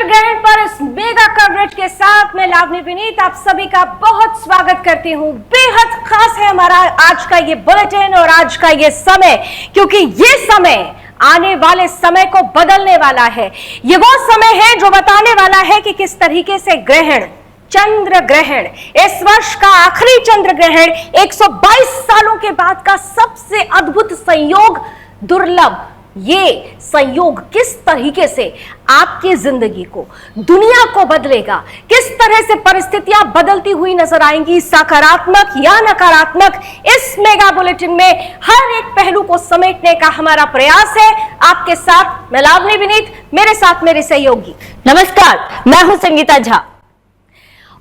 ग्रहण पर इस मेगा कवरेज के साथ मैं लावनी विनीत आप सभी का बहुत स्वागत करती हूँ। बेहद खास है हमारा आज का ये बुलेटिन और आज का ये समय, क्योंकि ये समय आने वाले समय को बदलने वाला है। ये वो समय है जो बताने वाला है कि किस तरीके से ग्रहण, चंद्र ग्रहण, इस वर्ष का आखिरी चंद्र ग्रहण 122 सालों के बाद का सबसे अद्भुत संयोग, दुर्लभ ये संयोग किस तरीके से आपकी जिंदगी को, दुनिया को बदलेगा, किस तरह से परिस्थितियां बदलती हुई नजर आएंगी, सकारात्मक या नकारात्मक। इस मेगा बुलेटिन में हर एक पहलू को समेटने का हमारा प्रयास है। आपके साथ मैं लावनी विनीत, मेरे साथ मेरे सहयोगी। नमस्कार, मैं हूं संगीता झा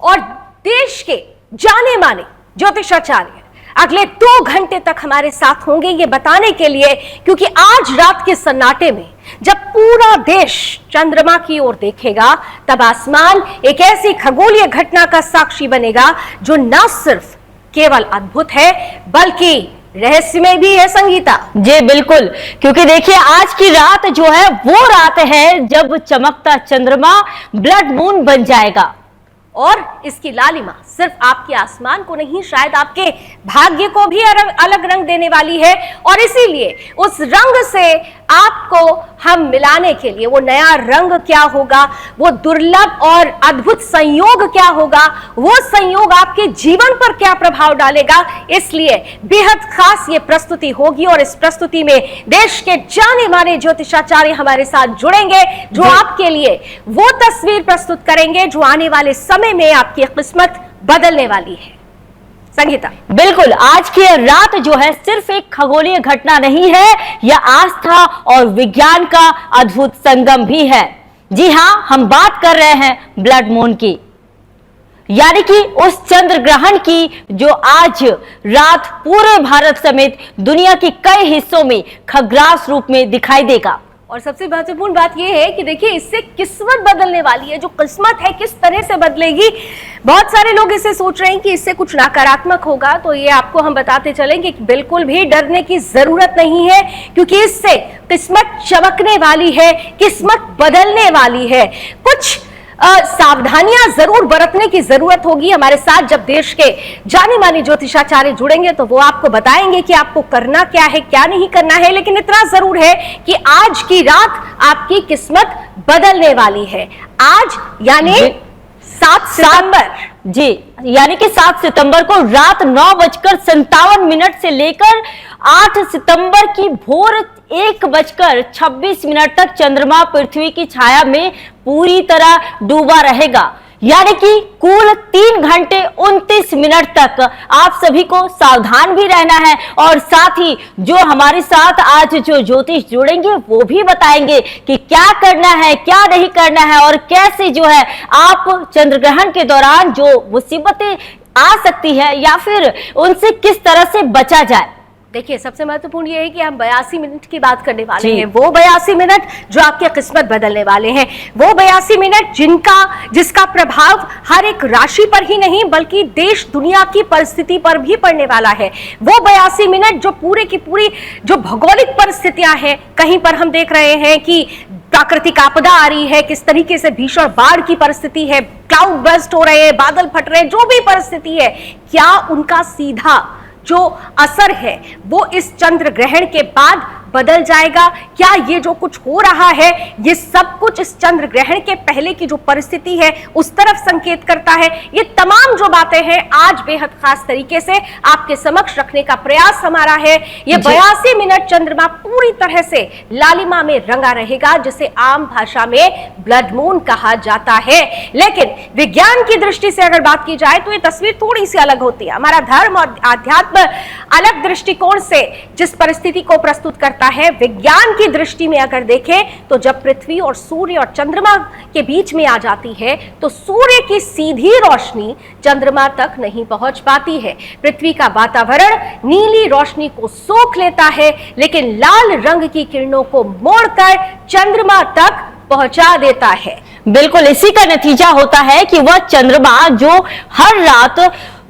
और देश के जाने माने ज्योतिषाचार्य अगले 2 घंटे तक हमारे साथ होंगे ये बताने के लिए, क्योंकि आज रात के सन्नाटे में जब पूरा देश चंद्रमा की ओर देखेगा तब आसमान एक ऐसी खगोलीय घटना का साक्षी बनेगा जो न सिर्फ केवल अद्भुत है बल्कि रहस्यमय भी है। संगीता जी बिल्कुल, क्योंकि देखिए आज की रात जो है वो रात है जब चमकता चंद्रमा ब्लड मून बन जाएगा और इसकी लालिमा सिर्फ आपके आसमान को नहीं, शायद आपके भाग्य को भी अलग रंग देने वाली है। और इसीलिए उस रंग से आपको हम मिलाने के लिए वो नया रंग क्या होगा, वो दुर्लभ और अद्भुत संयोग क्या होगा, वो संयोग आपके जीवन पर क्या प्रभाव डालेगा, इसलिए बेहद खास ये प्रस्तुति होगी। और इस प्रस्तुति में देश के जाने माने ज्योतिषाचार्य हमारे साथ जुड़ेंगे जो आपके लिए वो तस्वीर प्रस्तुत करेंगे जो आने वाले समय में आपकी किस्मत बदलने वाली है। संगीता बिल्कुल, आज की रात जो है सिर्फ एक खगोलीय घटना नहीं है, यह आस्था और विज्ञान का अद्भुत संगम भी है। जी हाँ, हम बात कर रहे हैं ब्लड मून की, यानी कि उस चंद्र ग्रहण की जो आज रात पूरे भारत समेत दुनिया के कई हिस्सों में खग्रास रूप में दिखाई देगा। और सबसे महत्वपूर्ण बात यह है कि देखिए इससे किस्मत बदलने वाली है। जो किस्मत है किस तरह से बदलेगी, बहुत सारे लोग इसे सोच रहे हैं कि इससे कुछ नकारात्मक होगा, तो ये आपको हम बताते चलेंगे कि बिल्कुल भी डरने की जरूरत नहीं है, क्योंकि इससे किस्मत चमकने वाली है, किस्मत बदलने वाली है। कुछ सावधानियां जरूर बरतने की जरूरत होगी। हमारे साथ जब देश के जाने माने ज्योतिषाचार्य जुड़ेंगे तो वो आपको बताएंगे कि आपको करना क्या है, क्या नहीं करना है। लेकिन इतना जरूर है कि आज की रात आपकी किस्मत बदलने वाली है। आज यानी 7 सितंबर, जी यानी कि 7 सितंबर को रात 9:57 से लेकर 8 सितंबर की भोर 1:26 तक चंद्रमा पृथ्वी की छाया में पूरी तरह डूबा रहेगा। यानी कि कुल 3 घंटे 29 मिनट तक आप सभी को सावधान भी रहना है और साथ ही जो हमारे साथ आज जो ज्योतिष जुड़ेंगे वो भी बताएंगे कि क्या करना है, क्या नहीं करना है और कैसे जो है आप चंद्र ग्रहण के दौरान जो मुसीबतें आ सकती है या फिर उनसे किस तरह से बचा जाए। देखिए सबसे महत्वपूर्ण ये है कि हम 82 मिनट की बात करने वाले हैं। वो 82 मिनट जो आपकी किस्मत बदलने वाले हैं, वो 82 मिनट जिसका प्रभाव हर एक राशि पर ही नहीं बल्कि देश दुनिया की परिस्थिति पर भी पड़ने वाला है। वो 82 मिनट जो पूरे की पूरी जो भौगोलिक परिस्थितियां हैं, कहीं पर हम देख रहे हैं कि प्राकृतिक आपदा आ रही है, किस तरीके से भीषण बाढ़ की परिस्थिति है, क्लाउड बर्स्ट हो रहे हैं, बादल फट रहे हैं, जो भी परिस्थिति है, क्या उनका सीधा जो असर है वो इस चंद्र ग्रहण के बाद बदल जाएगा? क्या ये जो कुछ हो रहा है ये सब कुछ इस चंद्र ग्रहण के पहले की जो परिस्थिति है उस तरफ संकेत करता है? ये तमाम जो बातें हैं आज बेहद खास तरीके से आपके समक्ष रखने का प्रयास हमारा है। ये 82 मिनट चंद्रमा पूरी तरह से लालिमा में रंगा रहेगा, जिसे आम भाषा में ब्लड मून कहा जाता है। लेकिन विज्ञान की दृष्टि से अगर बात की जाए तो ये तस्वीर थोड़ी सी अलग होती है। हमारा धर्म और आध्यात्म अलग दृष्टिकोण से जिस परिस्थिति को प्रस्तुत करता है, विज्ञान की दृष्टि में अगर देखें तो जब पृथ्वी और सूर्य और चंद्रमा के बीच में आ जाती है तो सूर्य की सीधी रोशनी चंद्रमा तक नहीं पहुंच पाती है। पृथ्वी का वातावरण नीली रोशनी को सोख लेता है, लेकिन लाल रंग की किरणों को मोड़कर चंद्रमा तक पहुंचा देता है। बिल्कुल इसी का नतीजा होता है कि वह चंद्रमा जो हर रात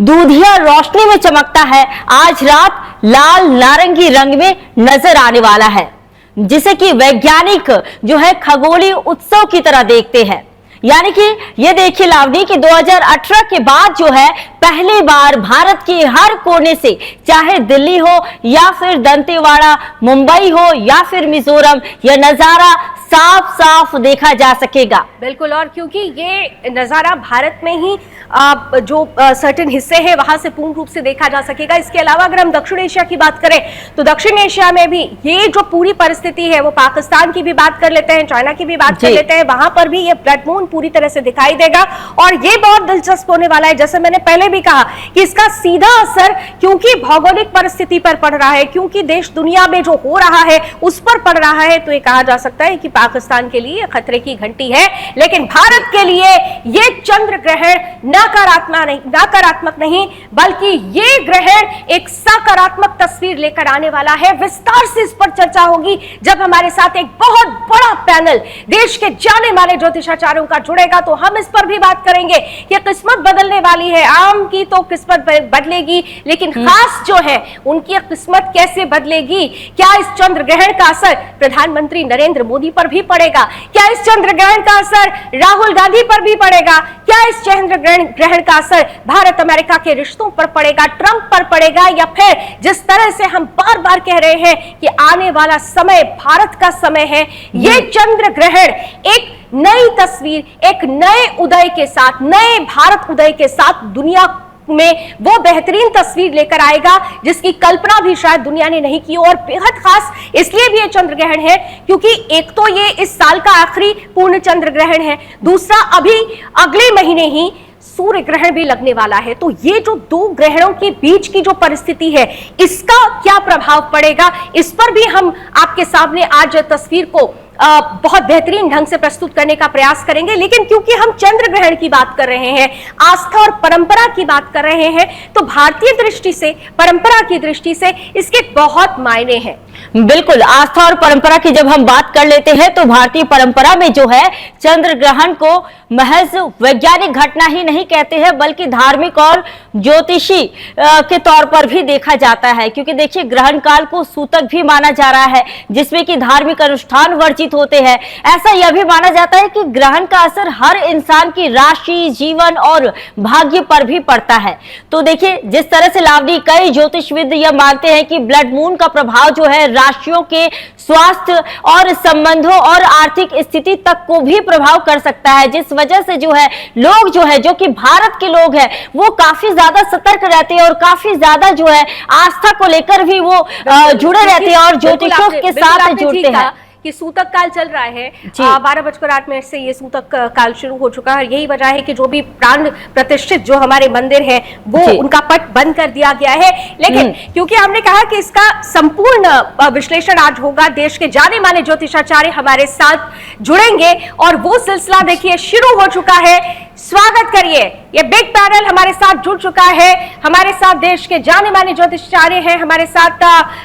दूधिया रोशनी में चमकता है, आज रात लाल नारंगी रंग में नजर आने वाला है, जिसे कि वैज्ञानिक जो है खगोलीय उत्सव की तरह देखते हैं। यानी कि ये देखिए लावनी कि 2018 के बाद जो है पहली बार भारत के हर कोने से, चाहे दिल्ली हो या फिर दंतेवाड़ा, मुंबई हो या फिर मिजोरम, यह नजारा साफ साफ देखा जा सकेगा। बिल्कुल, और क्योंकि ये नजारा भारत में ही जो सर्टेन हिस्से हैं वहां से पूर्ण रूप से देखा जा सकेगा। इसके अलावा अगर हम दक्षिण एशिया की बात करें तो दक्षिण एशिया में भी ये जो पूरी परिस्थिति है, वो पाकिस्तान की भी बात कर लेते हैं, चाइना की भी बात कर लेते हैं, वहां पर भी ये ब्लड मून पूरी तरह से दिखाई देगा। और ये बहुत दिलचस्प होने वाला है, जैसे मैंने पहले भी कहा कि इसका सीधा असर क्योंकि भौगोलिक परिस्थिति पर पड़ रहा है, क्योंकि देश दुनिया में जो हो रहा है उस पर पड़ रहा है, तो ये कहा जा सकता है कि पाकिस्तान के लिए खतरे की घंटी है। लेकिन भारत के लिए ये चंद्र ग्रहण नकारात्मक नहीं बल्कि ये ग्रहण एक सकारात्मक तस्वीर लेकर आने वाला है। विस्तार से इस पर चर्चा होगी जब हमारे साथ एक बहुत बड़ा पैनल देश के जाने माने ज्योतिषाचार्यों का जुड़ेगा, तो हम इस पर भी बात करेंगे कि किस्मत बदलने वाली है। आम की तो किस्मत बदलेगी, लेकिन खास जो है उनकी किस्मत कैसे बदलेगी? क्या इस चंद्र ग्रहण का असर प्रधानमंत्री नरेंद्र मोदी पर भी पड़ेगा? क्या इस चंद्र ग्रहण का असर राहुल गांधी पर भी पड़ेगा? क्या इस चंद्र ग्रहण का असर भारत अमेरिका के रिश्तों पर पड़ेगा, ट्रंप पर पड़ेगा, या फिर जिस तरह से हम बार बार कह रहे हैं कि आने वाला समय भारत का समय है, ये चंद्र ग्रहण एक नई तस्वीर, एक नए उदय के साथ, नए भारत उदय के साथ दुनिया में वो बेहतरीन तस्वीर लेकर आएगा जिसकी कल्पना भी शायद दुनिया ने नहीं की। और बेहद खास इसलिए भी ये चंद्र ग्रहण है क्योंकि एक तो ये इस साल का आखिरी पूर्ण चंद्र ग्रहण है, दूसरा अभी अगले महीने ही सूर्य ग्रहण भी लगने वाला है। तो ये जो दो ग्रहणों के बीच की जो परिस्थिति है, इसका क्या प्रभाव पड़ेगा, इस पर भी हम आपके सामने आज तस्वीर को बहुत बेहतरीन ढंग से प्रस्तुत करने का प्रयास करेंगे। लेकिन क्योंकि हम चंद्र ग्रहण की बात कर रहे हैं, आस्था और परंपरा की बात कर रहे हैं, तो भारतीय दृष्टि से, परंपरा की दृष्टि से इसके बहुत मायने हैं। बिल्कुल, आस्था और परंपरा की जब हम बात कर लेते हैं तो भारतीय परंपरा में जो है चंद्र ग्रहण को महज वैज्ञानिक घटना ही नहीं कहते हैं बल्कि धार्मिक और ज्योतिषी के तौर पर भी देखा जाता है। क्योंकि देखिए ग्रहण काल को सूतक भी माना जा रहा है जिसमें कि धार्मिक अनुष्ठान वर्जित होते हैं। ऐसा यह भी माना जाता है कि ग्रहण का असर हर इंसान की राशि, जीवन और भाग्य पर भी पड़ता है। तो देखिए जिस तरह से लावनी, कई ज्योतिषविद यह मानते हैं कि ब्लड मून का प्रभाव जो है राशियों के स्वास्थ्य और संबंधों और आर्थिक स्थिति तक को भी प्रभाव कर सकता है, जिस वजह से जो है लोग जो कि भारत के लोग हैं वो काफी ज्यादा सतर्क रहते हैं और काफी ज्यादा जो है आस्था को लेकर भी वो जुड़े रहते हैं और ज्योतिषों के साथ जुड़ते हैं। कि सूतक काल चल रहा है, 12:08 से ये सूतक काल शुरू हो चुका है। यही वजह है कि जो भी प्राण प्रतिष्ठित जो हमारे मंदिर हैं वो उनका पट बंद कर दिया गया है। लेकिन क्योंकि हमने कहा कि इसका संपूर्ण विश्लेषण आज होगा, देश के जाने माने ज्योतिषाचार्य हमारे साथ जुड़ेंगे और वो सिलसिला देखिए शुरू हो चुका है। स्वागत करिए, ये बिग पैनल हमारे साथ जुड़ चुका है। हमारे साथ देश के जाने माने ज्योतिषाचार्य हैं, हमारे साथ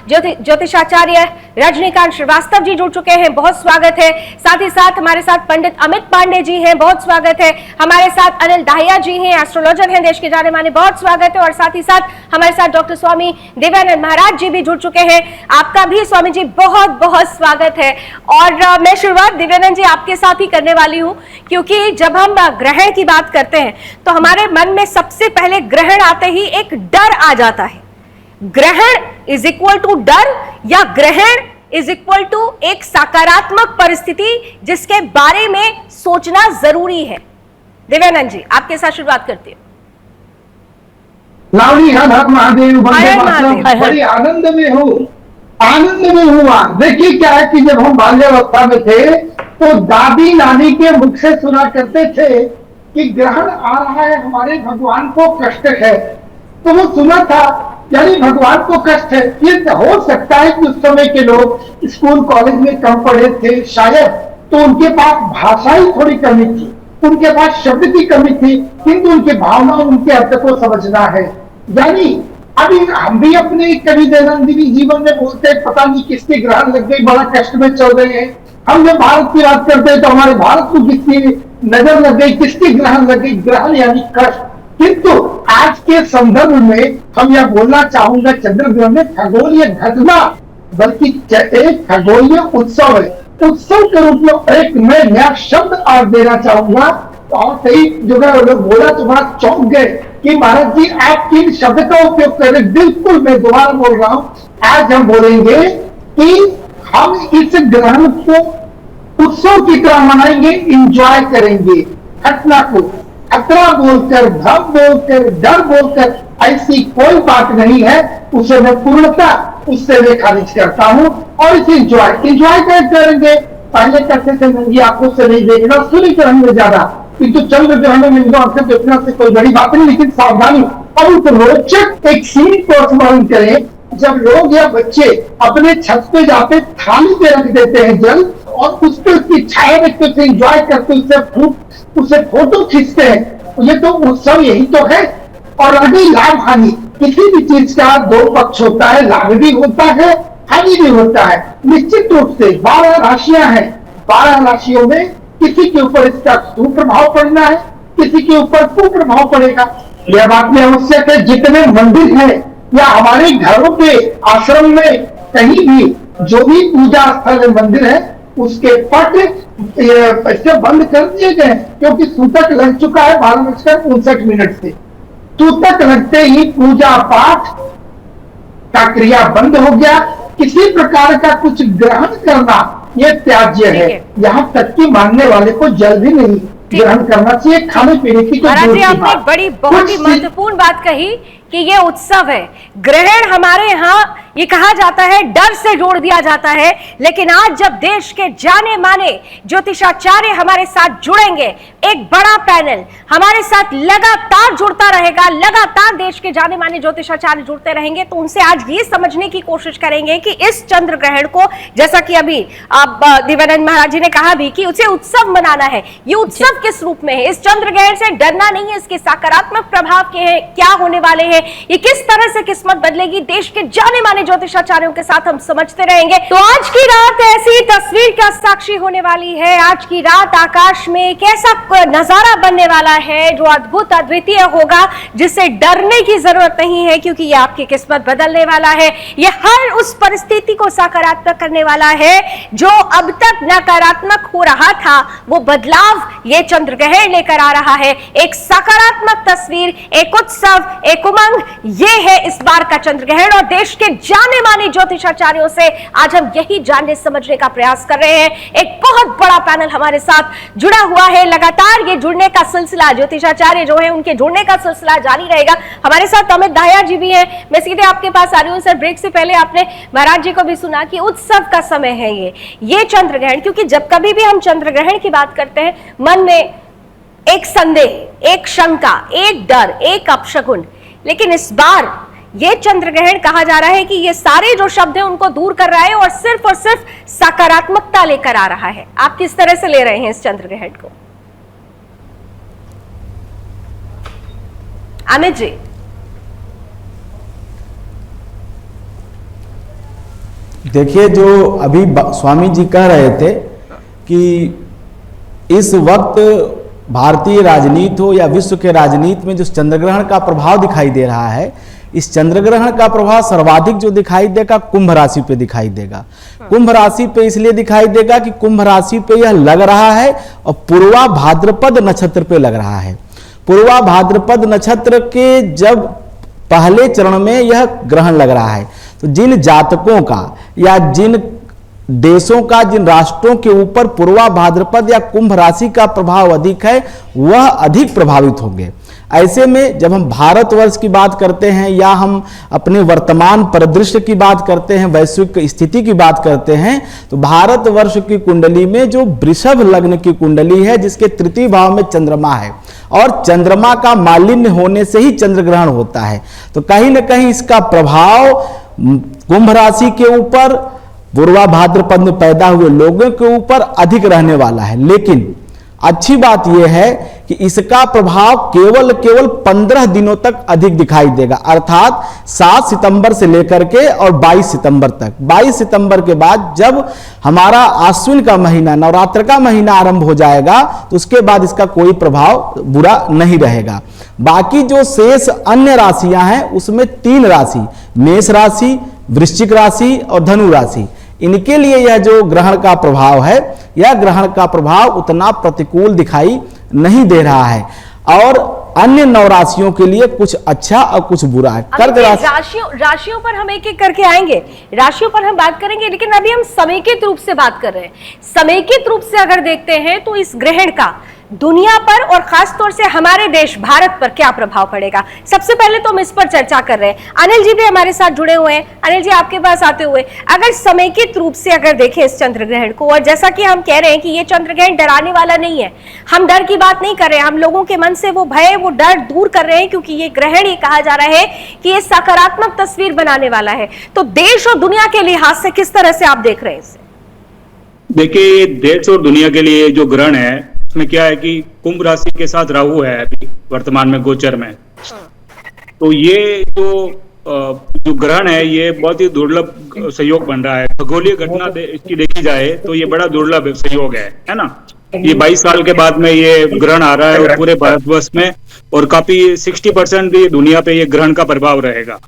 ज्योतिषाचार्य रजनीकांत श्रीवास्तव जी जुड़ चुके हैं, बहुत स्वागत है। साथ ही साथ हमारे साथ पंडित अमित पांडे जी हैं, बहुत स्वागत है। हमारे साथ अनिल दाहिया जी हैं, एस्ट्रोलॉजर हैं, देश के जाने माने, बहुत स्वागत है। और साथ ही साथ हमारे साथ डॉक्टर स्वामी देवानंद महाराज जी भी जुड़ चुके हैं, आपका भी स्वामी जी बहुत बहुत स्वागत है। और मैं शुरुआत देवानंद जी आपके साथ ही करने वाली हूँ, क्योंकि जब हम ग्रहण की बात करते हैं तो हमारे मन में सबसे पहले ग्रहण आते ही एक डर आ जाता है। ग्रहण इज इक्वल टू डर या ग्रहण इज इक्वल टू एक सकारात्मक परिस्थिति जिसके बारे में सोचना जरूरी है। देवानंद जी आपके साथ शुरुआत करती है। लावनी, हर हर महादेव, वंदे मातरम। बड़ी आनंद में हुआ। देखिए क्या है कि जब हम बाल्यावस्था में थे तो दादी नानी के मुख से सुना करते थे कि ग्रहण आ रहा है, हमारे भगवान को कष्ट है। तो वो सुना था यानी भगवान को कष्ट है। ये हो सकता है कि उस समय के लोग स्कूल कॉलेज में कम पढ़े थे शायद, तो उनके पास भाषा ही थोड़ी कमी थी, उनके पास शब्द की कमी थी, किंतु उनके भावना, उनके अर्थ को समझना है। यानी अभी हम भी अपने कभी दैनंदिनी जीवन में बोलते हैं पता नहीं किसके ग्रहण लग गई, बड़ा कष्ट में चल रहे हैं। हम जब भारत की बात करते हैं तो हमारे भारत को किसकी नजर लग गई, किसकी ग्रहण लग गई। ग्रहण यानी कष्ट। किंतु आज के संदर्भ में हम यह बोलना चाहूंगा, चंद्र ग्रहण में खगोलीय घटना बल्कि एक खगोलीय उत्सव है। उत्सव के रूप में एक मैं नया शब्द आज देना चाहूंगा। और कई जगह लोग बोला तो बड़ा चौंक गए कि महाराज जी आप किन शब्द का उपयोग कर रहे। बिल्कुल मैं दोबारा बोल रहा हूं, आज हम बोलेंगे कि हम इस ग्रहण को उत्सव की तरह मनाएंगे, इंजॉय करेंगे। घटना को खतरा बोलकर, भ्रम बोलकर, डर बोलकर ऐसी कोई बात नहीं है, उसे मैं पूर्णता उससे मैं खारिज करता हूं। और इसे इंजॉय करेंगे। पहले करते थे नंगी आंखों से नहीं देखना, सूर्य ग्रहण में ज्यादा, किंतु चंद्र ग्रहण में आंखें देखना से कोई बड़ी बात नहीं, लेकिन सावधानी। अब उस रोचक एक सीन को स्मरण करें, जब लोग या बच्चे अपने छत पे जाते थाली पे रख देते हैं जल, और उस पर उसकी छाया रखते उसे इंजॉय करते, उससे फोटो खींचते हैं। ये तो उत्सव यही तो है। और अभी लाभ हानि, किसी भी चीज का दो पक्ष होता है, लाभ भी होता है, हानि भी होता है। निश्चित रूप से 12 राशियां हैं, 12 राशियों में किसी के ऊपर इसका सुप्रभाव पड़ना है, किसी के ऊपर कुप्रभाव पड़ेगा। यह बात में आवश्यक है, जितने मंदिर हैं या हमारे घरों के आश्रम में कहीं भी जो भी पूजा स्थल मंदिर है, उसके पट ऐसे बंद कर दिए गए, क्योंकि सूतक लग चुका है 12:59 से। सूतक लगते ही पूजा पाठ का क्रिया बंद हो गया। किसी प्रकार का कुछ ग्रहण करना ये त्याज्य है। यहाँ तक कि मानने वाले को जल भी नहीं ग्रहण करना चाहिए। खाने पीने की महाराज जी आपने बड़ी बहुत ही महत्वपूर्ण बात कही कि ये उत्सव है। ग्रहण हमारे यहाँ ये कहा जाता है डर से जोड़ दिया जाता है, लेकिन आज जब देश के जाने माने ज्योतिषाचार्य हमारे साथ जुड़ेंगे, एक बड़ा पैनल हमारे साथ लगातार जुड़ता रहेगा, लगातार देश के जाने माने ज्योतिषाचार्य जुड़ते रहेंगे, तो उनसे आज ये समझने की कोशिश करेंगे कि इस चंद्र ग्रहण को, जैसा कि अभी आप दिव्यानंद महाराज जी ने कहा भी कि उसे उत्सव मनाना है, ये उत्सव किस रूप में है, इस चंद्र ग्रहण से डरना नहीं है, इसके सकारात्मक प्रभाव क्या होने वाले हैं, ये किस तरह से किस्मत बदलेगी, देश के जाने माने ज्योतिषाचार्यों के साथ हम समझते रहेंगे। तो आज की रात ऐसी तस्वीर का साक्षी होने वाली है। आज की रात आकाश में एक ऐसा नजारा बनने वाला है जो अद्भुत अद्वितीय होगा, जिससे डरने की जरूरत नहीं है, क्योंकि ये आपकी किस्मत बदलने वाला है। ये हर उस परिस्थिति को सकारात्मक करने वाला है जो अब तक नकारात्मक हो रहा था, वो बदलाव ये चंद्र ग्रहण लेकर आ रहा है। एक सकारात्मक तस्वीर, एक उत्सव, एक उमंग, ये है इस बार का चंद्र ग्रहण। और देश के जाने माने ज्योतिषाचार्यों से आज हम यही जानने समझने का प्रयास कर रहे हैं। एक बहुत बड़ा पैनल हमारे साथ जुड़ा हुआ है। लगातार ये जुड़ने का सिलसिला, ज्योतिषाचार्य जो है उनके जुड़ने का सिलसिला जारी रहेगा। हमारे साथ अमित दाहिया जी भी हैं। मैं सीधे आपके पास आ रही हूँ सर। ब्रेक से पहले आपने महाराज जी को भी सुना कि उत्सव का समय है ये चंद्र ग्रहण, क्योंकि जब कभी भी हम चंद्र ग्रहण की बात करते हैं, मन में एक संदेह, एक शंका, एक डर, एक अपशकुन, लेकिन इस बार ये चंद्र ग्रहण कहा जा रहा है कि ये सारे जो शब्द हैं उनको दूर कर रहा है और सिर्फ सकारात्मकता लेकर आ रहा है। आप किस तरह से ले रहे हैं इस चंद्र ग्रहण को? अमित जी। देखिए, जो अभी स्वामी जी कह रहे थे कि इस वक्त भारतीय राजनीति हो या विश्व के राजनीति में जो चंद्रग्रहण का प्रभाव दिखाई दे रहा है, इस चंद्रग्रहण का प्रभाव सर्वाधिक जो दिखाई देगा कुंभ राशि पे दिखाई देगा। कुंभ राशि पे इसलिए दिखाई देगा कि कुंभ राशि पे यह लग रहा है और पूर्वा भाद्रपद नक्षत्र पे लग रहा है। पूर्वा भाद्रपद नक्षत्र के जब पहले चरण में यह ग्रहण लग रहा है, तो जिन जातकों का या जिन देशों का, जिन राष्ट्रों के ऊपर पूर्वा भाद्रपद या कुंभ राशि का प्रभाव अधिक है, वह अधिक प्रभावित होंगे। ऐसे में जब हम भारतवर्ष की बात करते हैं या हम अपने वर्तमान परिदृश्य की बात करते हैं, वैश्विक स्थिति की बात करते हैं, तो भारतवर्ष की कुंडली में जो वृषभ लग्न की कुंडली है, जिसके तृतीय भाव में चंद्रमा है, और चंद्रमा का मालिन्य होने से ही चंद्र ग्रहण होता है, तो कहीं ना कहीं इसका प्रभाव कुंभ राशि के ऊपर, पूर्वा भाद्रपद में पैदा हुए लोगों के ऊपर अधिक रहने वाला है। लेकिन अच्छी बात यह है कि इसका प्रभाव केवल 15 दिनों तक अधिक दिखाई देगा, अर्थात 7 सितंबर से लेकर के और 22 सितंबर तक। 22 सितंबर के बाद जब हमारा आश्विन का महीना, नवरात्र का महीना आरंभ हो जाएगा, तो उसके बाद इसका कोई प्रभाव बुरा नहीं रहेगा। बाकी जो शेष अन्य राशियां हैं, उसमें 3 राशि, मेष राशि, वृश्चिक राशि और धनु राशि, इनके लिए यह जो ग्रहण का प्रभाव है, यह ग्रहण का प्रभाव उतना प्रतिकूल दिखाई नहीं दे रहा है। और अन्य 9 राशियों के लिए कुछ अच्छा और कुछ बुरा है। कर्क राशि, राशियों पर हम एक एक करके आएंगे, राशियों पर हम बात करेंगे, लेकिन अभी हम समेकित रूप से बात कर रहे हैं। समेकित रूप से अगर देखते हैं तो इस ग्रहण का दुनिया पर और खास तौर से हमारे देश भारत पर क्या प्रभाव पड़ेगा, सबसे पहले तो हम इस पर चर्चा कर रहे हैं। अनिल जी भी हमारे साथ जुड़े हुए हैं। अनिल जी, आपके पास आते हुए, अगर समेकित रूप से अगर देखें इस चंद्र ग्रहण को, और जैसा कि हम कह रहे हैं कि ये चंद्र ग्रहण डराने वाला नहीं है, हम डर की बात नहीं कर रहे हैं, हम लोगों के मन से वो भय, वो डर दूर कर रहे हैं, क्योंकि ये ग्रहण, ये कहा जा रहा है कि ये सकारात्मक तस्वीर बनाने वाला है। तो देश और दुनिया के लिहाज से किस तरह से आप देख रहे हैं इसे? देखिए, देश और दुनिया के लिए जो ग्रहण है उसमें क्या है कि कुंभ राशि के साथ राहु है अभी वर्तमान में गोचर में। तो ये जो ग्रहण है ये बहुत ही दुर्लभ संयोग बन रहा है। खगोलीय घटना इसकी देखी जाए तो ये बड़ा दुर्लभ संयोग है ना। ये 22 साल के बाद में ये ग्रहण आ रहा है और पूरे भारतवर्ष में, और काफी 60% भी दुनिया पे ये ग्रहण का प्रभाव रहेगा।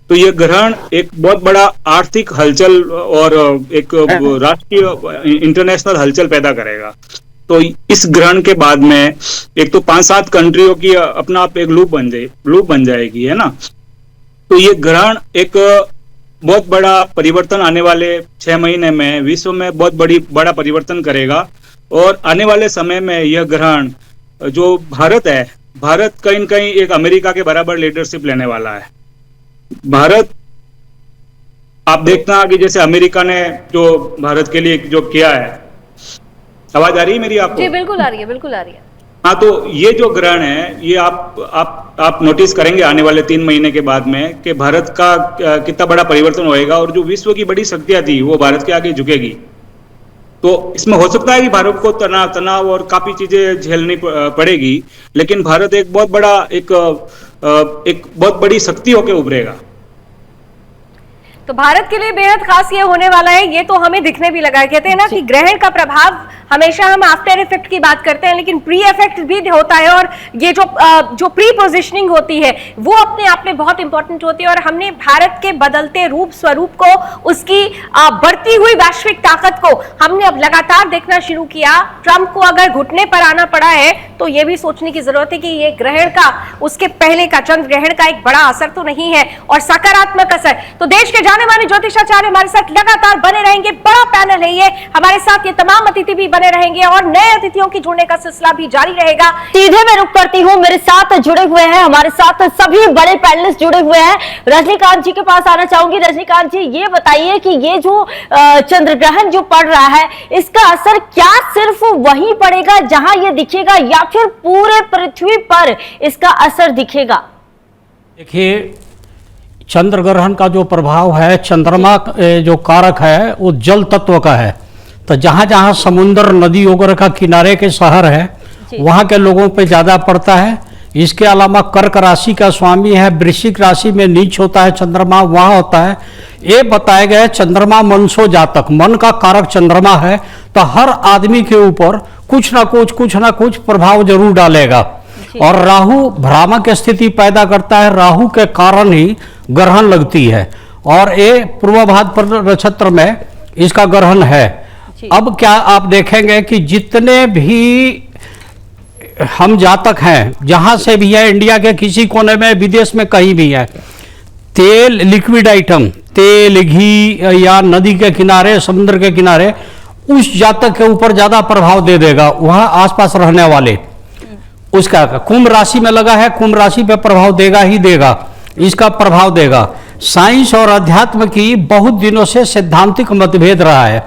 तो ये ग्रहण एक बहुत बड़ा आर्थिक हलचल और एक राष्ट्रीय इंटरनेशनल हलचल पैदा करेगा। तो इस ग्रहण के बाद में एक तो 5-7 कंट्रियों की अपना आप एक लूप बन जाएगी, है ना। तो ये ग्रहण एक बहुत बड़ा परिवर्तन आने वाले 6 महीने में विश्व में बहुत बड़ा परिवर्तन करेगा। और आने वाले समय में यह ग्रहण जो भारत है, भारत कहीं न कहीं एक अमेरिका के बराबर लीडरशिप लेने वाला है। भारत, आप देखना कि जैसे अमेरिका ने जो भारत के लिए जो किया है, आवाज आ रही है मेरी आपको? जी बिल्कुल आ रही है, बिल्कुल आ रही है। हाँ, तो ये जो ग्रहण है ये आप नोटिस करेंगे आने वाले 3 महीने के बाद में कि भारत का कितना बड़ा परिवर्तन होएगा, और जो विश्व की बड़ी शक्तियां थी वो भारत के आगे झुकेगी। तो इसमें हो सकता है कि भारत को तनाव और काफी चीजें झेलनी पड़ेगी, लेकिन भारत एक बहुत बड़ा एक बहुत बड़ी शक्ति होकर उभरेगा। तो भारत के लिए बेहद खास ये होने वाला है, ये तो हमें दिखने भी लगा है। कहते हैं ना कि ग्रहण का प्रभाव, हमेशा हम आफ्टर इफेक्ट की बात करते हैं, लेकिन प्री इफेक्ट भी होता है, और ये जो प्री पोजिशनिंग होती है वो अपने आप में बहुत इंपॉर्टेंट होती है। और हमने भारत के बदलते रूप स्वरूप को, उसकी बढ़ती हुई वैश्विक ताकत को हमने अब लगातार देखना शुरू किया। ट्रंप को अगर घुटने पर आना पड़ा है तो ये भी सोचने की जरूरत है कि ये ग्रहण का, उसके पहले का चंद्र ग्रहण का एक बड़ा असर तो नहीं है, और सकारात्मक असर। तो देश के जाने माने ज्योतिषाचार्य हमारे साथ लगातार बने रहेंगे, बड़ा पैनल है ये, हमारे साथ ये तमाम अतिथि भी बने रहेंगे, और नए अतिथियों की जुड़ने का सिलसिला भी जारी रहेगा। सीधे मैं रुक करती हूँ, मेरे साथ जुड़े हुए हैं, हमारे साथ सभी बड़े पैनलिस्ट जुड़े हुए हैं। रजनीकांत जी के पास आना चाहूंगी। रजनीकांत जी, ये बताइए कि ये जो चंद्र ग्रहण जो पड़ रहा है, इसका असर क्या सिर्फ वहीं पड़ेगा जहां ये दिखेगा, या फिर पूरे पृथ्वी पर इसका असर दिखेगा? देखिए, चंद्र ग्रहण का जो प्रभाव है, चंद्रमा जो कारक है वो जल तत्व का है। तो जहाँ जहाँ समुद्र, नदी वगैरह का किनारे के शहर है वहाँ के लोगों पे ज़्यादा पड़ता है। इसके अलावा कर्क राशि का स्वामी है, वृश्चिक राशि में नीच होता है चंद्रमा, वहाँ होता है। ये बताया गया है चंद्रमा मनसो जातक, मन का कारक चंद्रमा है, तो हर आदमी के ऊपर कुछ ना कुछ प्रभाव जरूर डालेगा। और राहु भ्रामक स्थिति पैदा करता है, राहु के कारण ही ग्रहण लगती है, और ये पूर्व भाद्रपद नक्षत्र में इसका ग्रहण है। अब क्या आप देखेंगे कि जितने भी हम जातक हैं, जहां से भी है, इंडिया के किसी कोने में, विदेश में कहीं भी है, तेल, लिक्विड आइटम, तेल, घी या नदी के किनारे, समुद्र के किनारे, उस जातक के ऊपर ज्यादा प्रभाव दे देगा, वहां आसपास रहने वाले। उसका कुंभ राशि में लगा है, कुंभ राशि पे प्रभाव देगा ही देगा, इसका प्रभाव देगा। साइंस और अध्यात्म की बहुत दिनों से सैद्धांतिक मतभेद रहा है।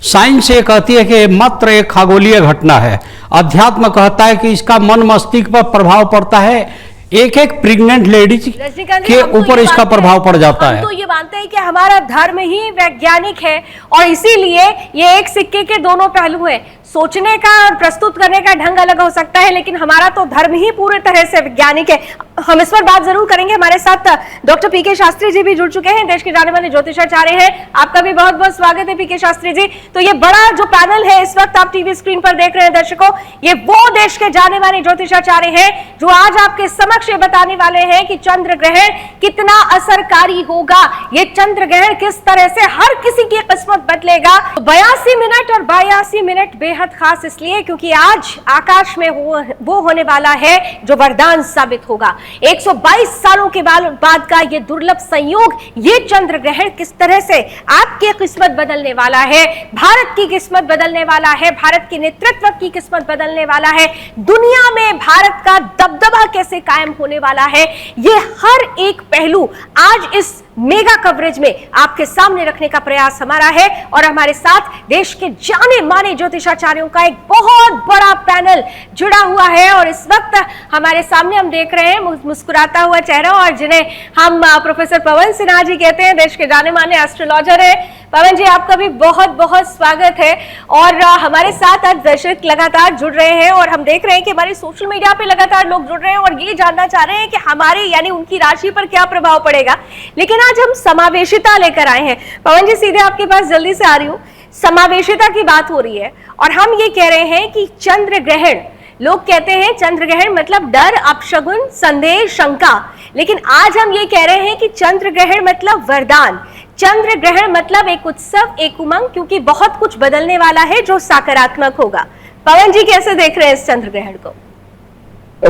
साइंस ये कहती है कि मात्र एक खगोलीय घटना है, अध्यात्म कहता है कि इसका मन मस्तिष्क पर प्रभाव पड़ता है, एक प्रेग्नेंट लेडीज के ऊपर इसका प्रभाव पड़ जाता है। तो ये मानते हैं कि हमारा धर्म ही वैज्ञानिक है, और इसीलिए ये एक सिक्के के दोनों पहलू हैं। सोचने का और प्रस्तुत करने का ढंग अलग हो सकता है, लेकिन हमारा तो धर्म ही पूरी तरह से वैज्ञानिक है। हम इस पर बात जरूर करेंगे। हमारे साथ डॉक्टर पीके शास्त्री जी भी जुड़ चुके हैं, देश के जाने माने ज्योतिषाचार्य हैं। आपका भी बहुत बहुत स्वागत है पीके शास्त्री जी। तो ये बड़ा जो पैनल है इस वक्त आप टीवी स्क्रीन पर देख रहे हैं दर्शकों, ये वो देश के जाने माने ज्योतिषाचार्य हैं जो आज आपके समक्ष ये बताने वाले हैं कि चंद्र ग्रहण कितना असरकारी होगा, ये चंद्र ग्रहण किस तरह से हर किसी की किस्मत बदलेगा। 82 मिनट और 82 मिनट बेहद खास इसलिए क्योंकि आज आकाश में वो होने वाला है जो वरदान साबित होगा। 122 सालों के बाद का ये दुर्लभ संयोग, ये चंद्र ग्रहण किस तरह से आपकी किस्मत बदलने वाला है, भारत की किस्मत बदलने वाला है, भारत के नेतृत्व की किस्मत बदलने वाला है, दुनिया में भारत का दबदबा कैसे कायम होने वाला है, ये हर एक पहलू आज इस मेगा कवरेज में आपके सामने रखने का प्रयास हमारा है। और हमारे साथ देश के जाने माने ज्योतिषाचार्यों का एक बहुत बड़ा पैनल जुड़ा हुआ है और इस वक्त हमारे सामने हम देख रहे हैं मुस्कुराता हुआ चेहरा, और जिन्हें हम प्रोफेसर पवन सिन्हा जी कहते हैं, देश के जाने माने एस्ट्रोलॉजर है। पवन जी, आपका भी बहुत बहुत स्वागत है। और हमारे साथ आज दर्शक लगातार जुड़ रहे हैं और हम देख रहे हैं कि हमारे सोशल मीडिया पे लगातार लोग जुड़ रहे हैं और ये जानना चाह रहे हैं कि हमारे यानी उनकी राशि पर क्या प्रभाव पड़ेगा। लेकिन आज हम समावेशिता लेकर आए हैं। पवन जी, सीधे आपके पास जल्दी से आ रही हूँ। समावेशिता की बात हो रही है और हम ये कह रहे हैं कि चंद्र ग्रहण, लोग कहते हैं चंद्र ग्रहण मतलब डर, अपशगुन, संदेह, शंका, लेकिन आज हम ये कह रहे हैं कि चंद्र ग्रहण मतलब वरदान, चंद्र ग्रहण मतलब एक उत्सव, एक उमंग, क्योंकि बहुत कुछ बदलने वाला है जो सकारात्मक होगा। पवन जी, कैसे देख रहे हैं इस चंद्र ग्रहण को?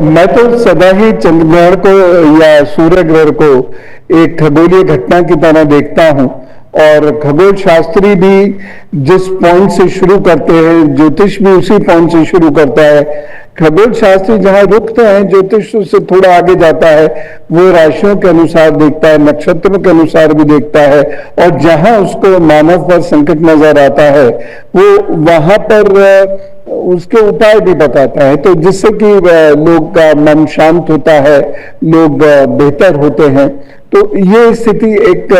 मैं तो सदा ही चंद्र ग्रहण को या सूर्य ग्रहण को एक खगोलीय घटना की तरह देखता हूं और खगोल शास्त्री भी जिस पॉइंट से शुरू करते हैं, ज्योतिष भी उसी पॉइंट से शुरू करता है। खगोल शास्त्री जहां रुकते हैं, ज्योतिष उससे थोड़ा आगे जाता है, वो राशियों के अनुसार देखता है, नक्षत्रों के अनुसार भी देखता है, और जहां उसको मानव पर संकट नजर आता है वो वहां पर उसके उपाय भी बताता है, तो जिससे कि लोग का मन शांत होता है, लोग बेहतर होते हैं। तो ये स्थिति एक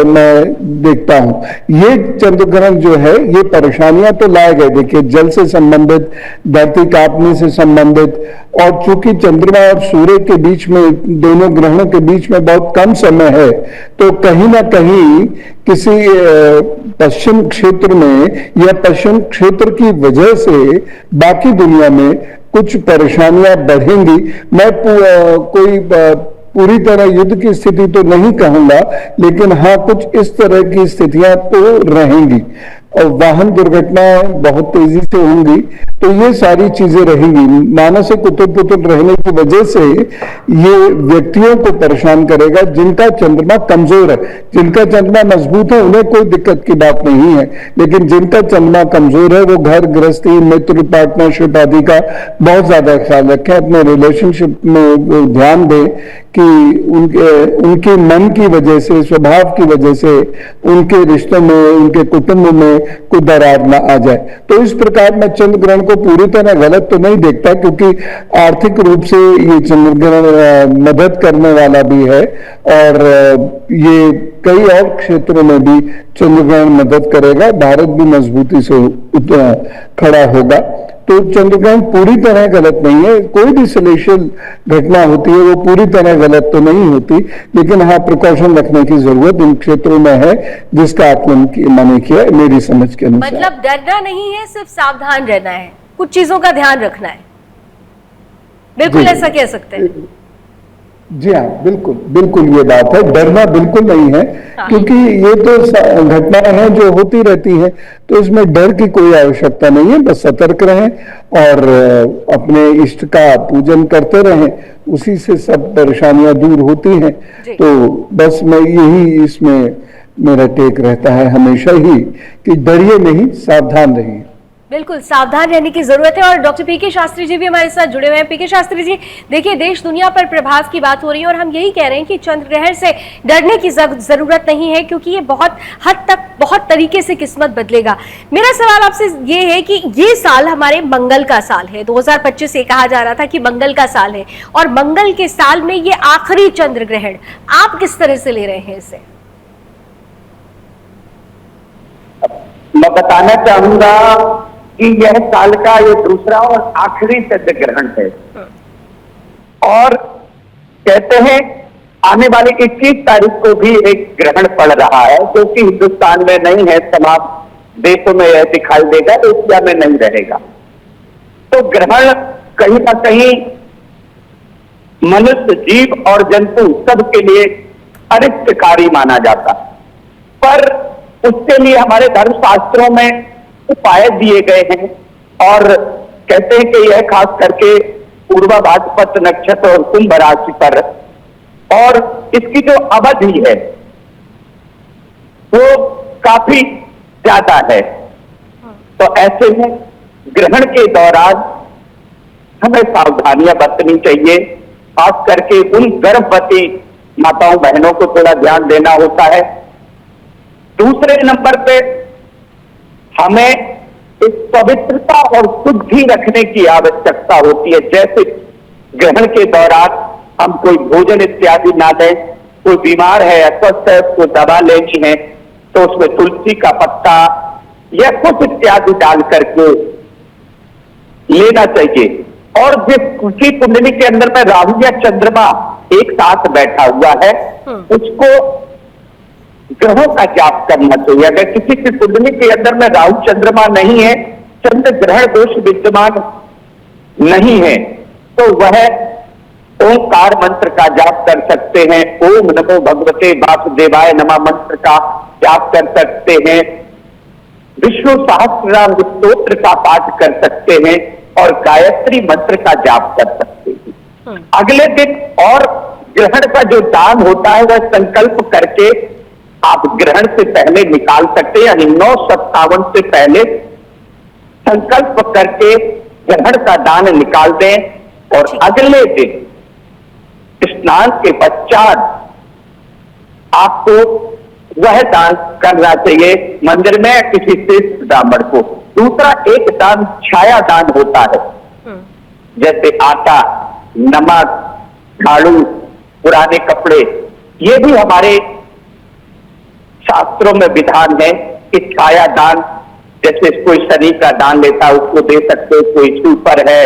मैं देखता हूं। ये चंद्र ग्रहण जो है ये परेशानियां तो लाएगा, देखिए जल से संबंधित, धरती कांपने से संबंधित, और चूंकि चंद्रमा और सूर्य के बीच में, दोनों ग्रहणों के बीच में बहुत कम समय है, तो कहीं ना कहीं किसी पश्चिम क्षेत्र में या पश्चिम क्षेत्र की वजह से बाकी दुनिया में कुछ परेशानियां बढ़ेंगी। मैं कोई पूरी तरह युद्ध की स्थिति तो नहीं कहूंगा, लेकिन हाँ कुछ इस तरह की स्थितियां तो रहेंगी और वाहन दुर्घटनाएं बहुत तेजी से होंगी, तो ये सारी चीजें रहेंगी। मानसिक उथल-पुथल रहने की वजह से ये व्यक्तियों को परेशान करेगा जिनका चंद्रमा कमजोर है। जिनका चंद्रमा मजबूत है उन्हें कोई दिक्कत की बात नहीं है, लेकिन जिनका चंद्रमा कमजोर है वो घर गृहस्थी, मित्र, पार्टनरशिप आदि का बहुत ज्यादा ख्याल रखें, अपने रिलेशनशिप में ध्यान दें कि उनके मन की वजह से, स्वभाव की वजह से उनके रिश्तों में, उनके कुटुंब में कोई दरार ना आ जाए। तो इस प्रकार मैं चंद्र ग्रहण को पूरी तरह गलत तो नहीं देखता, क्योंकि आर्थिक रूप से ये चंद्र ग्रहण मदद करने वाला भी है और ये कई और क्षेत्रों में भी चंद्र ग्रहण मदद करेगा, भारत भी मजबूती से खड़ा होगा। तो चंद्र ग्रहण पूरी तरह गलत नहीं है। कोई भी सेलेशियल घटना होती है वो पूरी तरह गलत तो नहीं होती, लेकिन हाँ प्रिकॉशन रखने की जरूरत इन क्षेत्रों में है जिसका आकलन मैंने किया मेरी समझ के अनुसार। मतलब डरना नहीं है, सिर्फ सावधान रहना है, कुछ चीजों का ध्यान रखना है, बिल्कुल ऐसा कह सकते हैं। जी हाँ, बिल्कुल बिल्कुल ये बात है, डरना बिल्कुल नहीं है, क्योंकि ये तो घटनाएं हैं जो होती रहती है, तो इसमें डर की कोई आवश्यकता नहीं है। बस सतर्क रहें और अपने इष्ट का पूजन करते रहें, उसी से सब परेशानियां दूर होती हैं। तो बस मैं यही इसमें मेरा टेक रहता है हमेशा ही कि डरिए नहीं, सावधान रहिए। बिल्कुल सावधान रहने की जरूरत है। और डॉक्टर पीके शास्त्री जी भी हमारे साथ जुड़े हुए हैं। पीके शास्त्री जी, देखिए देश दुनिया पर प्रभाव की बात हो रही है और हम यही कह रहे हैं कि चंद्र ग्रहण से डरने की जरूरत नहीं है, क्योंकि ये बहुत हद तक, बहुत तरीके से किस्मत बदलेगा। मेरा सवाल आपसे ये है कि ये साल हमारे मंगल का साल है, 2025 से कहा जा रहा था कि मंगल का साल है, और मंगल के साल में ये आखिरी चंद्र ग्रहण, आप किस तरह से ले रहे हैं इसे? मैं बताना चाहूंगा कि यह साल का ये दूसरा और आखिरी चंद्र ग्रहण है और कहते हैं आने वाली 21 तारीख को भी एक ग्रहण पड़ रहा है, जो कि हिंदुस्तान में नहीं है, तमाम देशों में यह दिखाई देगा, एशिया में नहीं रहेगा। तो ग्रहण कहीं ना कहीं मनुष्य, जीव और जंतु सबके लिए अनिष्टकारी माना जाता, पर उसके लिए हमारे धर्मशास्त्रों में उपाय दिए गए हैं और कहते हैं कि यह खास करके पूर्वा भाद्रपद नक्षत्र और कुंभ राशि पर, और इसकी जो अवधि है वो काफी ज्यादा है। तो ऐसे में ग्रहण के दौरान हमें सावधानियां बरतनी चाहिए, खास करके उन गर्भवती माताओं बहनों को थोड़ा ध्यान देना होता है। दूसरे नंबर पे हमें एक पवित्रता और शुद्धि रखने की आवश्यकता होती है। जैसे ग्रहण के दौरान हम कोई भोजन इत्यादि ना लें, कोई बीमार है, अस्वस्थ है, उसको दवा लेनी है तो उसमें तुलसी का पत्ता या कुछ इत्यादि डाल करके लेना चाहिए। और जिस कुंडली के अंदर में राहु या चंद्रमा एक साथ बैठा हुआ है उसको ग्रहों का जाप करना चाहिए। अगर किसी की कुंडली के अंदर में राहु चंद्रमा नहीं है, चंद्र ग्रहण दोष विद्यमान नहीं है, तो वह ओंकार मंत्र का जाप कर सकते हैं। ओम नमो भगवते वासुदेवाय नमः मंत्र का जाप कर सकते हैं। विष्णु सहस्त्रनाम स्तोत्र का पाठ कर सकते हैं और गायत्री मंत्र का जाप कर सकते हैं। अगले दिन और ग्रहण का जो दान होता है वह संकल्प करके आप ग्रहण से पहले निकाल सकते हैं, यानी 9:57 से पहले संकल्प करके ग्रहण का दान निकाल दें और अगले दिन स्नान के पश्चात आपको वह दान करना चाहिए मंदिर में किसी श्रेष्ठ ब्राह्मण को। दूसरा एक दान छाया दान होता है, जैसे आटा, नमक, झाड़ू, पुराने कपड़े, ये भी हमारे शास्त्रों में विधान है कि छाया दान, जैसे कोई शनि का दान लेता है उसको दे सकते हो, कोई सुपर है,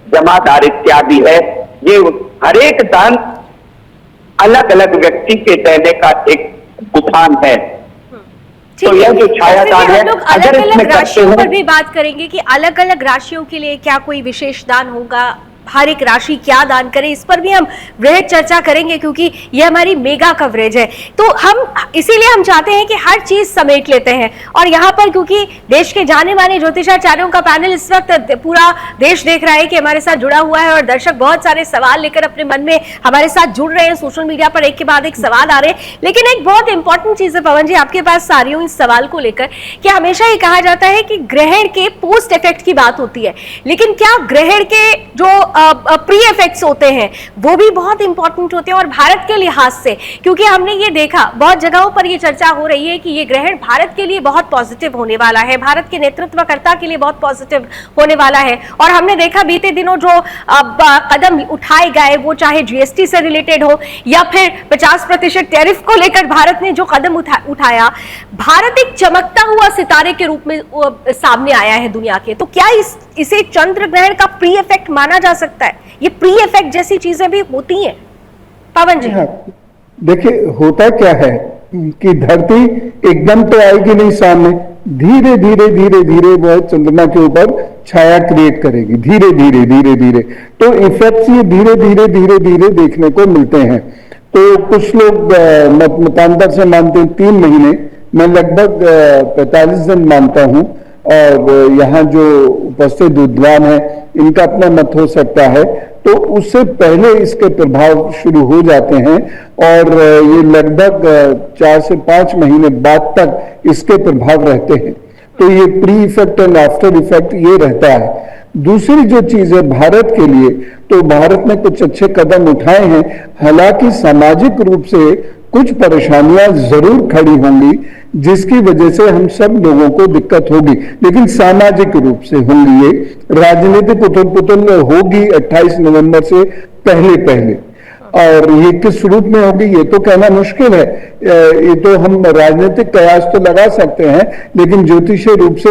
जमादार इत्यादि है। ये हर एक दान अलग अलग व्यक्ति के देने का एक विधान है। तो यह जो छाया दान है, हम लोग अलग अलग राशियों पर भी बात करेंगे कि अलग अलग राशियों के लिए क्या कोई विशेष दान होगा, हर एक राशि क्या दान करे, इस पर भी हम वृहद चर्चा करेंगे क्योंकि ये हमारी मेगा कवरेज है। तो हम इसीलिए हम चाहते हैं कि हर चीज समेट लेते हैं। और यहाँ पर क्योंकि देश के जाने माने ज्योतिषाचार्यों का पैनल इस वक्त पूरा देश देख रहा है कि हमारे साथ जुड़ा हुआ है और दर्शक बहुत सारे सवाल लेकर अपने मन में हमारे साथ जुड़ रहे हैं। सोशल मीडिया पर एक के बाद एक सवाल आ रहे हैं, लेकिन एक बहुत इंपॉर्टेंट चीज है पवन जी आपके पास आ रही हूँ इस सवाल को लेकर कि हमेशा ये कहा जाता है कि ग्रहण के पोस्ट इफेक्ट की बात होती है, लेकिन क्या ग्रहण के जो प्री इफेक्ट्स होते हैं वो भी बहुत इंपॉर्टेंट होते हैं। और भारत के लिहाज से क्योंकि हमने ये देखा बहुत जगहों पर ये चर्चा हो रही है कि ये ग्रहण भारत के लिए बहुत पॉजिटिव होने वाला है, भारत के नेतृत्वकर्ता के लिए बहुत पॉजिटिव होने वाला है। और हमने देखा बीते दिनों जो कदम उठाए गए, वो चाहे जीएसटी से रिलेटेड हो या फिर 50% टैरिफ को लेकर भारत ने जो कदम उठाया, भारत एक चमकता हुआ सितारे के रूप में सामने आया है दुनिया के। तो क्या इसे चंद्र ग्रहण का प्री इफेक्ट माना जा सकता है? ये प्री इफेक्ट जैसी चीजें भी होती हैं पवन जी? देखिए होता क्या है कि धरती एकदम तो आएगी नहीं सामने, धीरे धीरे धीरे धीरे वह चंद्रमा के ऊपर छाया क्रिएट करेगी, धीरे धीरे धीरे धीरे। तो इफेक्ट्स ये धीरे धीरे धीरे धीरे देखने को मिलते हैं। तो कुछ लोग मतांतर से मानते हैं 3 महीने, मैं लगभग 45 दिन मानता हूं। और यहाँ जो उपस्थित विद्वान है इनका अपना मत हो सकता है। तो उससे पहले इसके प्रभाव शुरू हो जाते हैं और ये लगभग 4 से 5 महीने बाद तक इसके प्रभाव रहते हैं। तो ये pre effect and after effect ये रहता है। दूसरी जो चीज है भारत के लिए, तो भारत ने कुछ अच्छे कदम उठाए हैं। हालांकि सामाजिक रूप से कुछ परेशानियां जरूर खड़ी होंगी जिसकी वजह से हम सब लोगों को दिक्कत होगी, लेकिन सामाजिक रूप से होंगी। ये राजनीतिक उथल पुथल होगी 28 नवंबर से पहले। और ये किस रूप में होगी ये तो कहना मुश्किल है। ये तो हम राजनीतिक कयास तो लगा सकते हैं, लेकिन ज्योतिषीय रूप से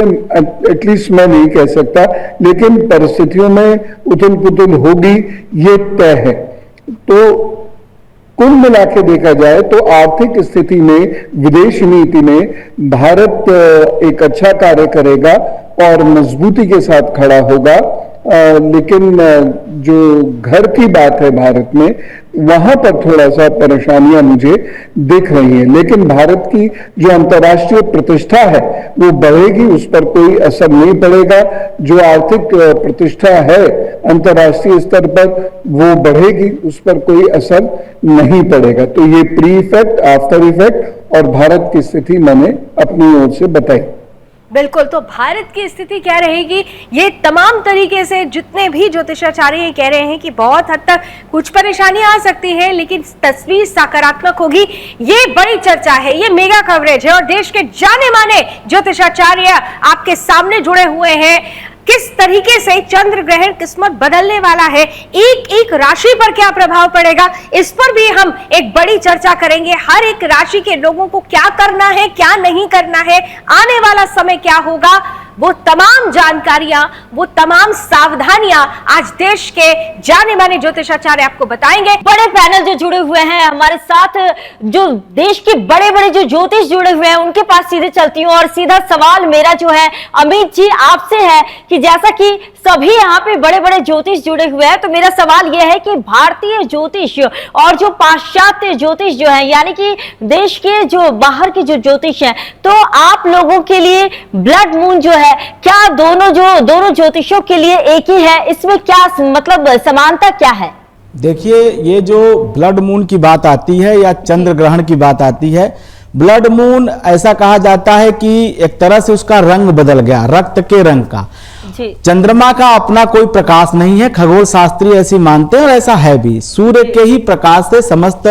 एटलीस्ट मैं नहीं कह सकता, लेकिन परिस्थितियों में उथल पुथल होगी ये तय है। तो कुल मिला के देखा जाए तो आर्थिक स्थिति में, विदेश नीति में भारत एक अच्छा कार्य करेगा और मजबूती के साथ खड़ा होगा। लेकिन जो घर की बात है भारत में, वहां पर थोड़ा सा परेशानियां मुझे दिख रही हैं। लेकिन भारत की जो अंतर्राष्ट्रीय प्रतिष्ठा है वो बढ़ेगी, उस पर कोई असर नहीं पड़ेगा। जो आर्थिक प्रतिष्ठा है अंतर्राष्ट्रीय स्तर पर वो बढ़ेगी, उस पर कोई असर नहीं पड़ेगा। तो ये प्री इफेक्ट, आफ्टर इफेक्ट और भारत की स्थिति मैंने अपनी ओर से बताई। बिल्कुल, तो भारत की स्थिति क्या रहेगी, ये तमाम तरीके से जितने भी ज्योतिषाचार्य कह रहे हैं कि बहुत हद तक कुछ परेशानियां आ सकती हैं, लेकिन तस्वीर सकारात्मक होगी। ये बड़ी चर्चा है, ये मेगा कवरेज है और देश के जाने माने ज्योतिषाचार्य आपके सामने जुड़े हुए हैं। किस तरीके से चंद्र ग्रहण किस्मत बदलने वाला है, एक एक राशि पर क्या प्रभाव पड़ेगा, इस पर भी हम एक बड़ी चर्चा करेंगे। हर एक राशि के लोगों को क्या करना है, क्या नहीं करना है, आने वाला समय क्या होगा, वो तमाम जानकारियां, वो तमाम सावधानियां आज देश के जाने माने ज्योतिषाचार्य आपको बताएंगे। बड़े पैनल जो जुड़े हुए हैं हमारे साथ, जो देश के बड़े बड़े जो ज्योतिष जुड़े हुए हैं, उनके पास सीधे चलती हूँ और सीधा सवाल मेरा जो है अमित जी आपसे है कि जैसा कि सभी यहाँ पे बड़े बड़े ज्योतिष जुड़े हुए हैं, तो मेरा सवाल यह है कि भारतीय ज्योतिष और जो पाश्चात्य ज्योतिष जो है, यानी कि देश के जो बाहर के जो ज्योतिष हैं, तो आप लोगों के लिए ब्लड मून जो है, क्या दोनों ज्योतिषों के लिए एक ही है, इसमें क्या मतलब समानता क्या है? देखिए, ये जो ब्लड मून की बात आती है या चंद्र ग्रहण की बात आती है, ब्लड मून ऐसा कहा जाता है कि एक तरह से उसका रंग बदल गया, रक्त के रंग का। चंद्रमा का अपना कोई प्रकाश नहीं है, खगोल शास्त्री ऐसी मानते हैं और ऐसा है भी। सूर्य के ही प्रकाश से समस्त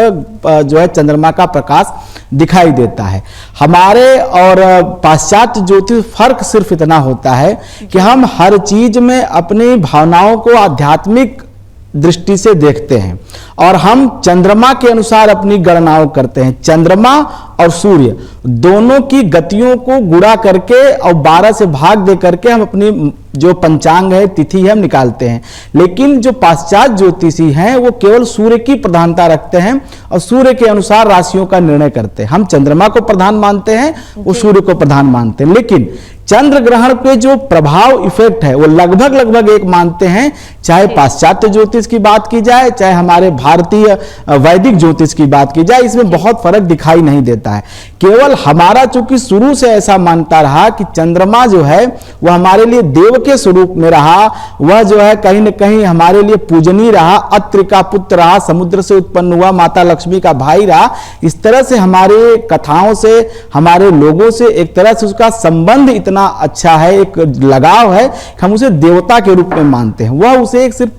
जो है चंद्रमा का प्रकाश दिखाई देता है। हमारे और पाश्चात्य ज्योतिष फर्क सिर्फ इतना होता है कि हम हर चीज में अपनी भावनाओं को आध्यात्मिक दृष्टि से देखते हैं और हम चंद्रमा के अनुसार अपनी गणनाओं करते हैं। चंद्रमा और सूर्य दोनों की गतियों को गुणा करके और 12 से भाग दे करके हम अपनी जो पंचांग है, तिथि है, हम निकालते हैं। लेकिन जो पाश्चात्य ज्योतिषी हैं वो केवल सूर्य की प्रधानता रखते हैं और सूर्य के अनुसार राशियों का निर्णय करते हैं। हम चंद्रमा को प्रधान मानते हैं, वो सूर्य को प्रधान मानते हैं। लेकिन चंद्र ग्रहण पे जो प्रभाव इफेक्ट है वो लगभग एक मानते हैं, चाहे पाश्चात्य ज्योतिष की बात की जाए, चाहे हमारे भारतीय वैदिक ज्योतिष की बात की जाए, इसमें बहुत फर्क दिखाई नहीं देता है। केवल हमारा चूंकि शुरू से ऐसा मानता रहा कि चंद्रमा जो है वह हमारे लिए देव के स्वरूप में रहा, वह जो है कहीं न कहीं हमारे लिए पूजनीय रहा, अत्रि का पुत्र रहा, समुद्र से उत्पन्न हुआ, माता लक्ष्मी का भाई रहा। इस तरह से हमारे कथाओं से, हमारे लोगों से एक तरह से उसका संबंध इतना अच्छा है, एक लगाव है, हम उसे देवता के रूप में मानते हैं। वह उसे एक सिर्फ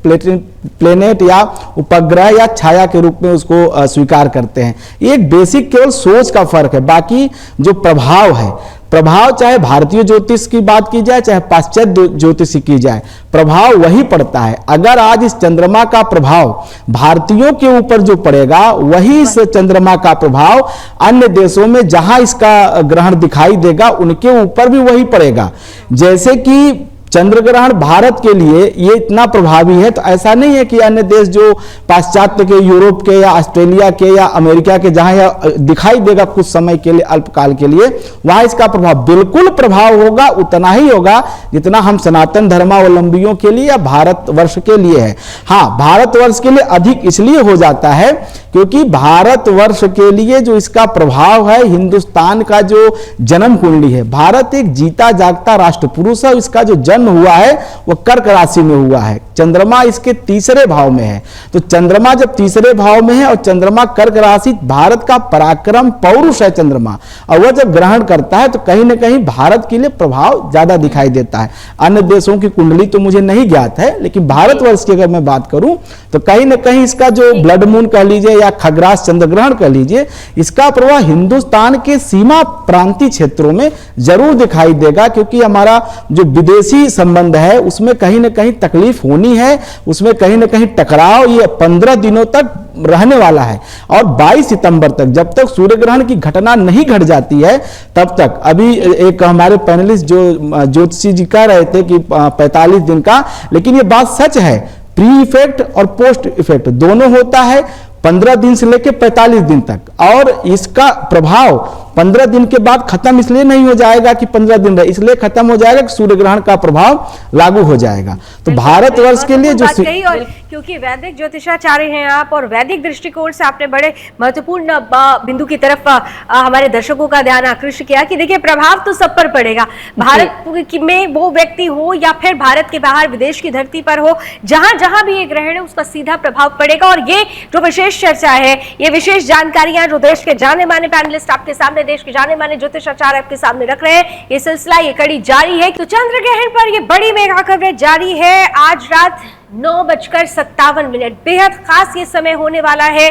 प्लेनेट या उपग्रह या छाया के रूप में उसको स्वीकार करते हैं। ये एक बेसिक केवल सोच का फर्क है। बाकी जो प्रभाव है, प्रभाव चाहे भारतीय ज्योतिष की बात की जाए, चाहे पाश्चात्य ज्योतिष की जाए, प्रभाव वही पड़ता है। अगर आज इस चंद्रमा का प्रभाव भारतीयों के ऊपर जो पड़ेगा, वही इस चंद्रमा का प्रभाव अन्य देशों में जहां इसका ग्रहण दिखाई देगा उनके ऊपर भी वही पड़ेगा। जैसे कि चंद्र ग्रहण भारत के लिए ये इतना प्रभावी है, तो ऐसा नहीं है कि अन्य देश जो पाश्चात्य के, यूरोप के या ऑस्ट्रेलिया के या अमेरिका के, जहां यह दिखाई देगा कुछ समय के लिए, अल्पकाल के लिए, वहां इसका प्रभाव बिल्कुल प्रभाव होगा, उतना ही होगा जितना हम सनातन धर्मावलंबियों के लिए या भारतवर्ष के लिए है। हाँ, भारतवर्ष के लिए अधिक इसलिए हो जाता है क्योंकि भारतवर्ष के लिए जो इसका प्रभाव है, हिंदुस्तान का जो जन्म कुंडली है, भारत एक जीता जागता राष्ट्र पुरुष है, इसका जो जन्म हुआ है वो कर्क राशि में हुआ है। चंद्रमा इसके तीसरे भाव में है, तो चंद्रमा जब तीसरे भाव में है और चंद्रमा कर्क राशि, भारत का पराक्रम पौरुष है चंद्रमा, और वह जब ग्रहण करता है तो कहीं ना कहीं भारत के लिए प्रभाव ज्यादा दिखाई देता है। अन्य देशों की कुंडली तो मुझे नहीं ज्ञात है, लेकिन भारतवर्ष की अगर मैं बात करूं तो कहीं ना कहीं इसका जो ब्लड मून कह लीजिए या खग्रास चंद्र ग्रहण कह लीजिए, इसका प्रभाव हिंदुस्तान के सीमा प्रांतीय क्षेत्रों में जरूर दिखाई देगा। क्योंकि हमारा जो विदेशी मैत्री संबंध है उसमें कहीं ना कहीं तकलीफ होनी है, उसमें कहीं ना कहीं टकराव ये 15 दिनों तक रहने वाला है। और 22 सितंबर तक जब तक सूर्य ग्रहण की घटना नहीं घट जाती है तब तक, अभी एक हमारे पैनलिस्ट जो ज्योतिषी जी कह रहे थे कि 45 दिन का, लेकिन ये बात सच है, प्री इफेक्ट और पोस्ट इफेक्ट दोनों होता है 15 दिन से लेकर 45 दिन तक। और इसका प्रभाव 15 दिन के बाद खत्म इसलिए नहीं हो जाएगा कि 15 दिन रहे, इसलिए खत्म हो जाएगा कि सूर्य ग्रहण का प्रभाव लागू हो जाएगा। तो भारतवर्ष के लिए जो और क्योंकि वैदिक ज्योतिषाचार्य हैं आप और वैदिक दृष्टिकोण से आपने बड़े महत्वपूर्ण बिंदु की तरफ हमारे दर्शकों का ध्यान आकृष्ट किया कि देखिए प्रभाव तो सब पर पड़ेगा, भारत में वो व्यक्ति हो या फिर भारत के बाहर विदेश की धरती पर हो, जहां जहां भी ये ग्रहण है उसका सीधा प्रभाव पड़ेगा। और ये जो विशेष चर्चा है, ये विशेष जानकारियां जो देश के जाने माने पैनलिस्ट आपके सामने, देश के जाने माने ज्योतिषाचार्य आपके सामने रख रहे हैं, ये सिलसिला, ये कड़ी जारी है। तो चंद्र ग्रहण पर ये बड़ी मेगा कवरेज जारी है। आज रात 9:57 बेहद खास ये समय होने वाला है।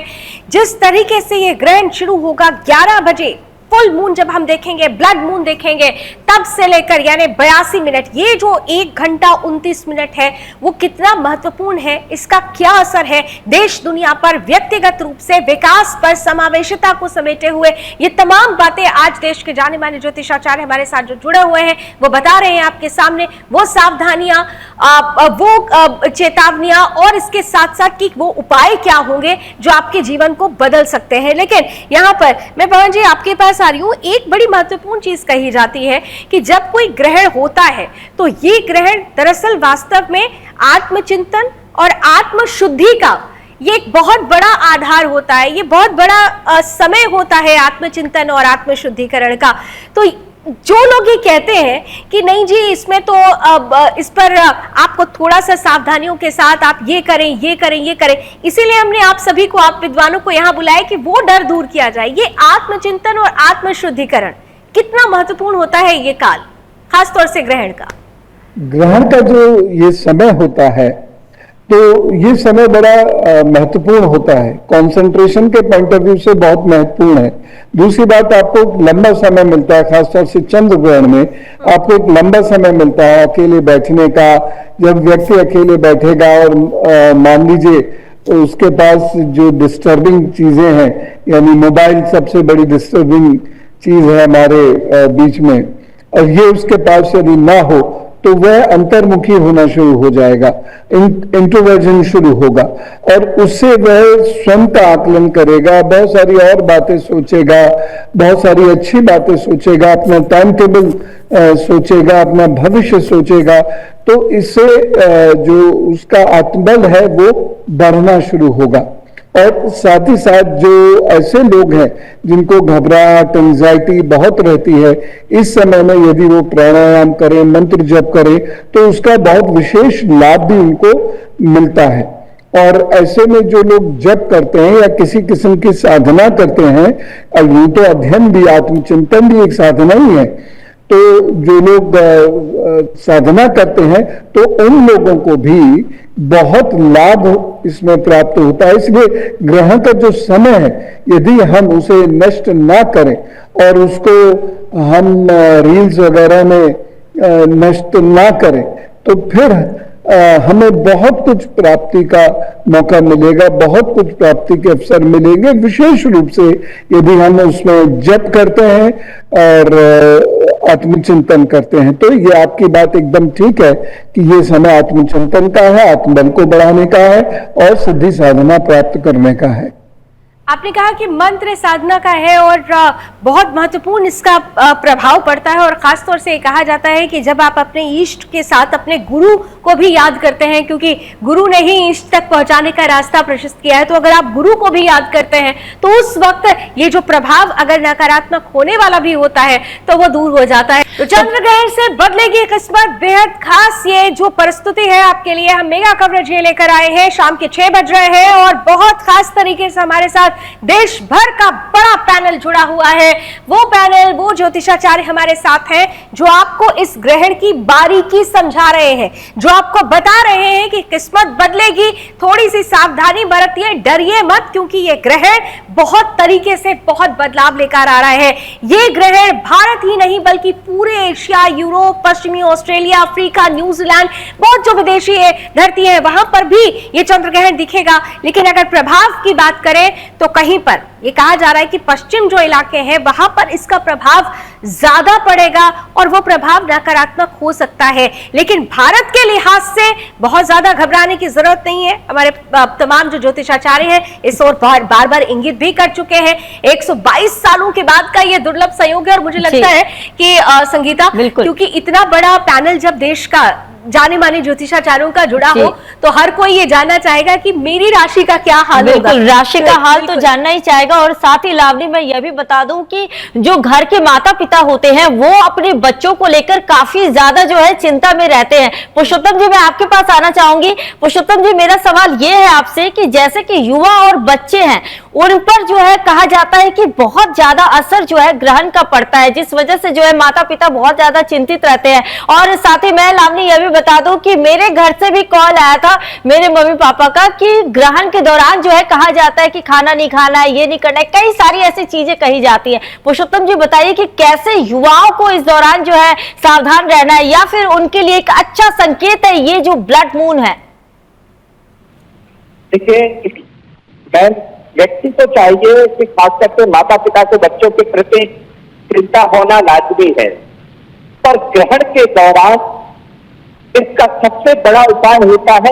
जिस तरीके से ये ग्रहण शुरू होगा 11 बजे, फुल मून जब हम देखेंगे, ब्लड मून देखेंगे, तब से लेकर यानी 82 मिनट, ये जो 1 घंटा 29 मिनट है वो कितना महत्वपूर्ण है, इसका क्या असर है देश दुनिया पर, व्यक्तिगत रूप से विकास पर, समावेशिता को समेटे हुए, ये तमाम बातें आज देश के जाने माने ज्योतिषाचार्य हमारे साथ जो जुड़े हुए हैं वो बता रहे हैं आपके सामने। वो सावधानियां, वो चेतावनियां और इसके साथ साथ कि वो उपाय क्या होंगे जो आपके जीवन को बदल सकते हैं। लेकिन यहाँ पर मैं पवन जी आपके पास आ रही हूं, एक बड़ी महत्वपूर्ण चीज कही जाती है कि जब कोई ग्रहण होता है तो ये ग्रहण दरअसल वास्तव में आत्मचिंतन और आत्मशुद्धि का ये एक बहुत बड़ा आधार होता है, ये बहुत बड़ा समय होता है आत्मचिंतन और आत्मशुद्धिकरण का। तो जो लोग ये कहते हैं कि नहीं जी इसमें तो इस पर आपको थोड़ा सा सावधानियों के साथ आप ये करें, ये करें, ये करें, इसीलिए हमने आप सभी को, आप विद्वानों को यहाँ बुलाया कि वो डर दूर किया जाए। ये आत्मचिंतन और आत्मशुद्धिकरण कितना महत्वपूर्ण होता है ये काल, खासतौर से ग्रहण का? ग्रहण का जो ये समय होता है तो ये समय बड़ा महत्वपूर्ण होता है, कंसंट्रेशन के पॉइंट ऑफ व्यू से बहुत महत्वपूर्ण है। दूसरी बात, आपको एक लंबा समय मिलता है, खासतौर से चंद्र ग्रहण में आपको एक लंबा समय मिलता है अकेले बैठने का। जब व्यक्ति अकेले बैठेगा और मान लीजिए तो उसके पास जो डिस्टर्बिंग चीजें हैं, यानी मोबाइल सबसे बड़ी डिस्टर्बिंग चीज है हमारे बीच में, और ये उसके पास यदि ना हो तो वह अंतर्मुखी होना शुरू हो जाएगा, इंट्रोवर्जन शुरू होगा, और उससे वह स्वयं का आकलन करेगा, बहुत सारी और बातें सोचेगा, बहुत सारी अच्छी बातें सोचेगा, अपना टाइम टेबल सोचेगा, अपना भविष्य सोचेगा। तो इससे जो उसका आत्मबल है वो बढ़ना शुरू होगा। और साथ ही साथ जो ऐसे लोग हैं जिनको घबराहट, एंजाइटी बहुत रहती है, इस समय में यदि वो प्राणायाम करें, मंत्र जप करें तो उसका बहुत विशेष लाभ भी उनको मिलता है। और ऐसे में जो लोग जप करते हैं या किसी किस्म की साधना करते हैं, और यूं तो अध्ययन भी, आत्मचिंतन भी एक साधना ही है, तो जो लोग साधना करते हैं तो उन लोगों को भी बहुत लाभ इसमें प्राप्त होता है। इसलिए ग्रहण का जो समय है यदि हम उसे नष्ट ना करें और उसको हम रील्स वगैरह में नष्ट ना करें तो फिर हमें बहुत कुछ प्राप्ति का मौका मिलेगा, बहुत कुछ प्राप्ति के अवसर मिलेंगे, विशेष रूप से यदि हम उसमें जप करते हैं और आत्मचिंतन करते हैं। तो ये आपकी बात एकदम ठीक है कि ये समय आत्मचिंतन का है, आत्मबल को बढ़ाने का है और सिद्धि साधना प्राप्त करने का है। आपने कहा कि मंत्र साधना का है और बहुत महत्वपूर्ण इसका प्रभाव पड़ता है, और खासतौर से कहा जाता है कि जब आप अपने इष्ट के साथ अपने गुरु को भी याद करते हैं, क्योंकि गुरु ने ही इष्ट तक पहुंचाने का रास्ता प्रशस्त किया है, तो अगर आप गुरु को भी याद करते हैं तो उस वक्त ये जो प्रभाव अगर नकारात्मक होने वाला भी होता है तो वो दूर हो जाता है। तो चंद्र ग्रहण से बदलेगी किस्मत, बेहद खास ये जो प्रस्तुति है आपके लिए, हम मेगा कवरेज ये लेकर आए हैं। शाम के 6 बज रहे हैं और बहुत खास तरीके से हमारे साथ देश भर का बड़ा पैनल जुड़ा हुआ है। वो पैनल, वो ज्योतिषाचार्य हमारे साथ हैं जो आपको इस ग्रहण की बारीकी समझा रहे हैं, जो आपको बता रहे हैं कि किस्मत बदलेगी, थोड़ी सी सावधानी बरतिए, डरिए मत, क्योंकि ये ग्रहण बहुत तरीके से बहुत बदलाव लेकर आ रहा है। ये ग्रहण भारत ही नहीं बल्कि पूरे पूरे एशिया, यूरोप, पश्चिमी ऑस्ट्रेलिया, अफ्रीका, न्यूजीलैंड, बहुत जो विदेशी धरती है वहां पर भी ये चंद्र ग्रहण दिखेगा। लेकिन अगर प्रभाव की बात करें तो कहीं पर ये कहा जा रहा है कि पश्चिम जो इलाके हैं वहां पर इसका प्रभाव ज्यादा पड़ेगा और वो प्रभाव नकारात्मक हो सकता है। लेकिन भारत के लिहाज से बहुत ज्यादा घबराने की जरूरत नहीं है। हमारे तमाम जो ज्योतिषाचार्य हैं इस ओर बार बार इंगित भी कर चुके हैं। 122 सालों के बाद का ये दुर्लभ संयोग है और मुझे लगता है कि संगीता, क्योंकि इतना बड़ा पैनल जब देश का जाने माने ज्योतिषाचार्यों का जुड़ा हो तो हर कोई ये जानना चाहेगा कि मेरी राशि का क्या हाल होगा। राशि का हाल तो जानना ही चाहेगा। और साथ ही लावनी मैं यह भी बता दूं कि जो घर के माता पिता होते हैं वो अपने बच्चों को लेकर काफी ज्यादा जो है चिंता में रहते हैं। पुरुषोत्तम जी, मैं आपके पास आना चाहूंगी। पुरुषोत्तम जी, मेरा सवाल ये है आपसे कि जैसे कि युवा और बच्चे हैं उन पर जो है कहा जाता है कि बहुत ज्यादा असर जो है ग्रहण का पड़ता है, जिस वजह से जो है माता पिता बहुत ज्यादा चिंतित रहते हैं। और साथ ही मैं लावनी यह भी बता दूं कि मेरे घर से भी कॉल आया था मेरे मम्मी पापा का कि ग्रहण के दौरान जो है कहा जाता है कि खाना नहीं खाना है, ये नहीं करना है, कई सारी ऐसी चीजें कही जाती है। पुरुषोत्तम जी बताइए कि कैसे युवाओं को इस दौरान जो है सावधान रहना है या फिर उनके लिए एक अच्छा संकेत है ये जो ब्लड मून है। देखिए, व्यक्ति को चाहिए कि खास करके माता पिता को बच्चों के प्रति चिंता होना लाजमी है, पर ग्रहण के दौरान इसका सबसे बड़ा उपाय होता है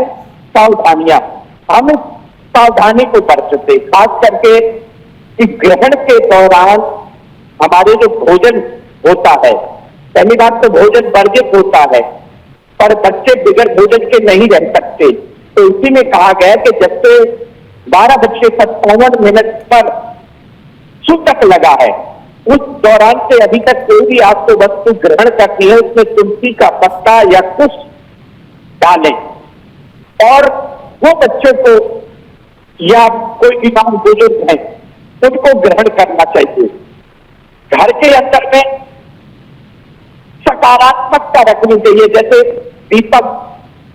सावधानियां। हम इस सावधानी को बरतते, खास करके कि ग्रहण के दौरान हमारे जो भोजन होता है, पहली बात तो भोजन वर्जित होता है, पर बच्चे बिगड़ भोजन के नहीं रह सकते। तो इसी में कहा गया कि जब से 12:57 पर सूतक लगा है उस दौरान से अभी तक कोई भी आपको वस्तु ग्रहण करनी है उसमें तुलसी का पत्ता या कुछ डालें और वो बच्चों को या कोई बीमार बुजुर्ग है उनको ग्रहण करना चाहिए। घर के अंदर में सकारात्मकता रखनी चाहिए, जैसे दीपक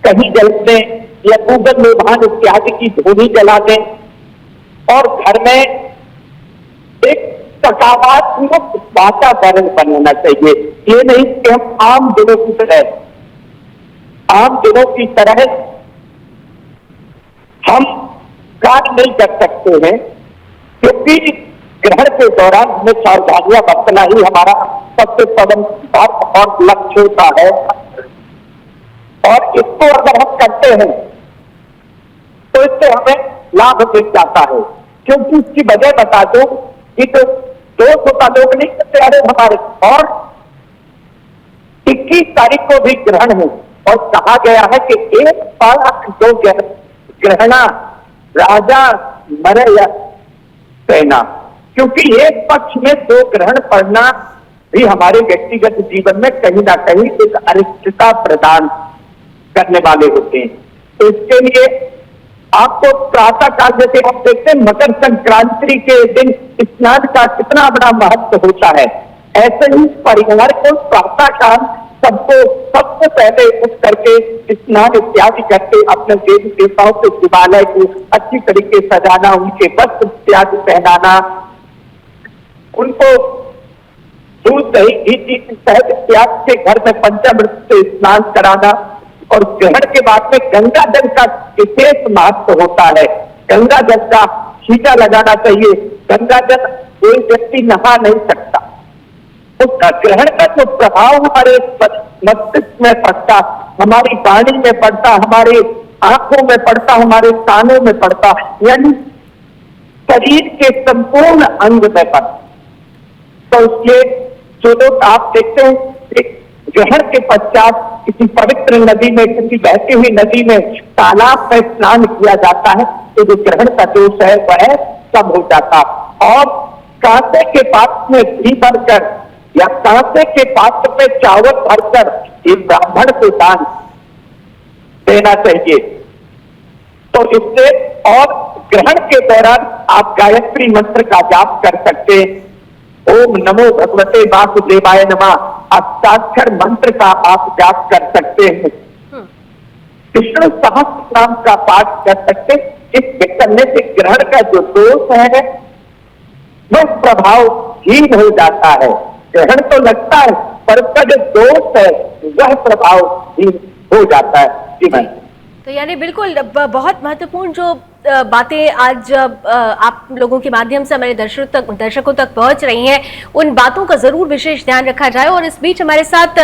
कहीं जल दें या गूगल लोभान इत्यादि की धूनी जला दें और घर में एक सकारात्मक वातावरण बनाना चाहिए। ये नहीं कि हम आम दिनों की तरह हम कार्य नहीं कर सकते हैं, क्योंकि ग्रहण के दौरान हमें सावधानियां बरतना ही हमारा सबसे प्रमुख और लक्ष्य होता है। और इसको अगर हम करते हैं तो इससे हमें लाभ मिल जाता है। क्योंकि इसकी वजह बता दो कि तो 200 का लोग नहीं करते, अरे हमारे और 21 तारीख को भी ग्रहण है और कहा गया है कि 1,02 ग्रहणा राजा मरे या सेना, क्योंकि एक पक्ष में 2 ग्रहण पड़ना भी हमारे व्यक्तिगत जीवन में कहीं ना कहीं एक अनिश्चितता प्रदान करने वाले होते हैं। तो इसके लिए आपको प्रातः काल, जैसे हम देखते हैं मकर संक्रांति के दिन स्नान का कितना बड़ा महत्व होता है, ऐसे ही परिवार को प्रातः काल सबसे पहले उठ करके स्नान इत्यादि करके अपने देवी देवताओं के शिवालय को अच्छी तरीके सजाना, उनके वस्त्र इत्यादि पहनाना, उनको दूध दही घी शहद इत्यादि से घर में पंचामृत से स्नान कराना। और ग्रहण के बाद में गंगा जल का विशेष महत्व होता है। गंगा जल का छींटा लगाना चाहिए। गंगा जल कोई व्यक्ति नहा नहीं सकता, उसका ग्रहण का जो प्रभाव हमारे मस्तिष्क में पड़ता, हमारी वाणी में पड़ता, हमारे आंखों में पड़ता, हमारे कानों में पड़ता, यानी शरीर के संपूर्ण अंग में पड़ता। तो इसलिए जो लोग आप देखते हैं ग्रहण के पश्चात किसी पवित्र नदी में, किसी बहती हुई नदी में, तालाब में स्नान किया जाता है तो जो ग्रहण का दोष है वह कम हो जाता। और कांसे के पात्र में घी भरकर या कांसे के पात्र में चावल भरकर एक ब्राह्मण को दान देना चाहिए। तो इससे और ग्रहण के दौरान आप गायत्री मंत्र का जाप कर सकते हैं। ओम नमो भगवते वासुदेवाय नमः अष्टाक्षर मंत्र का आप जाप कर सकते हैं। विष्णु सहस्त्रनाम का पाठ कर सकते। इस करने से ग्रहण का जो दोष है वह प्रभावहीन हो जाता है। ग्रहण तो लगता है पर उसका जो दोष है वह प्रभाव भी हो जाता है। जी मैम। तो यानी बिल्कुल बहुत महत्वपूर्ण जो बातें आज आप लोगों के माध्यम से हमारे दर्शकों तक पहुंच रही हैं, उन बातों का जरूर विशेष ध्यान रखा जाए। और इस बीच हमारे साथ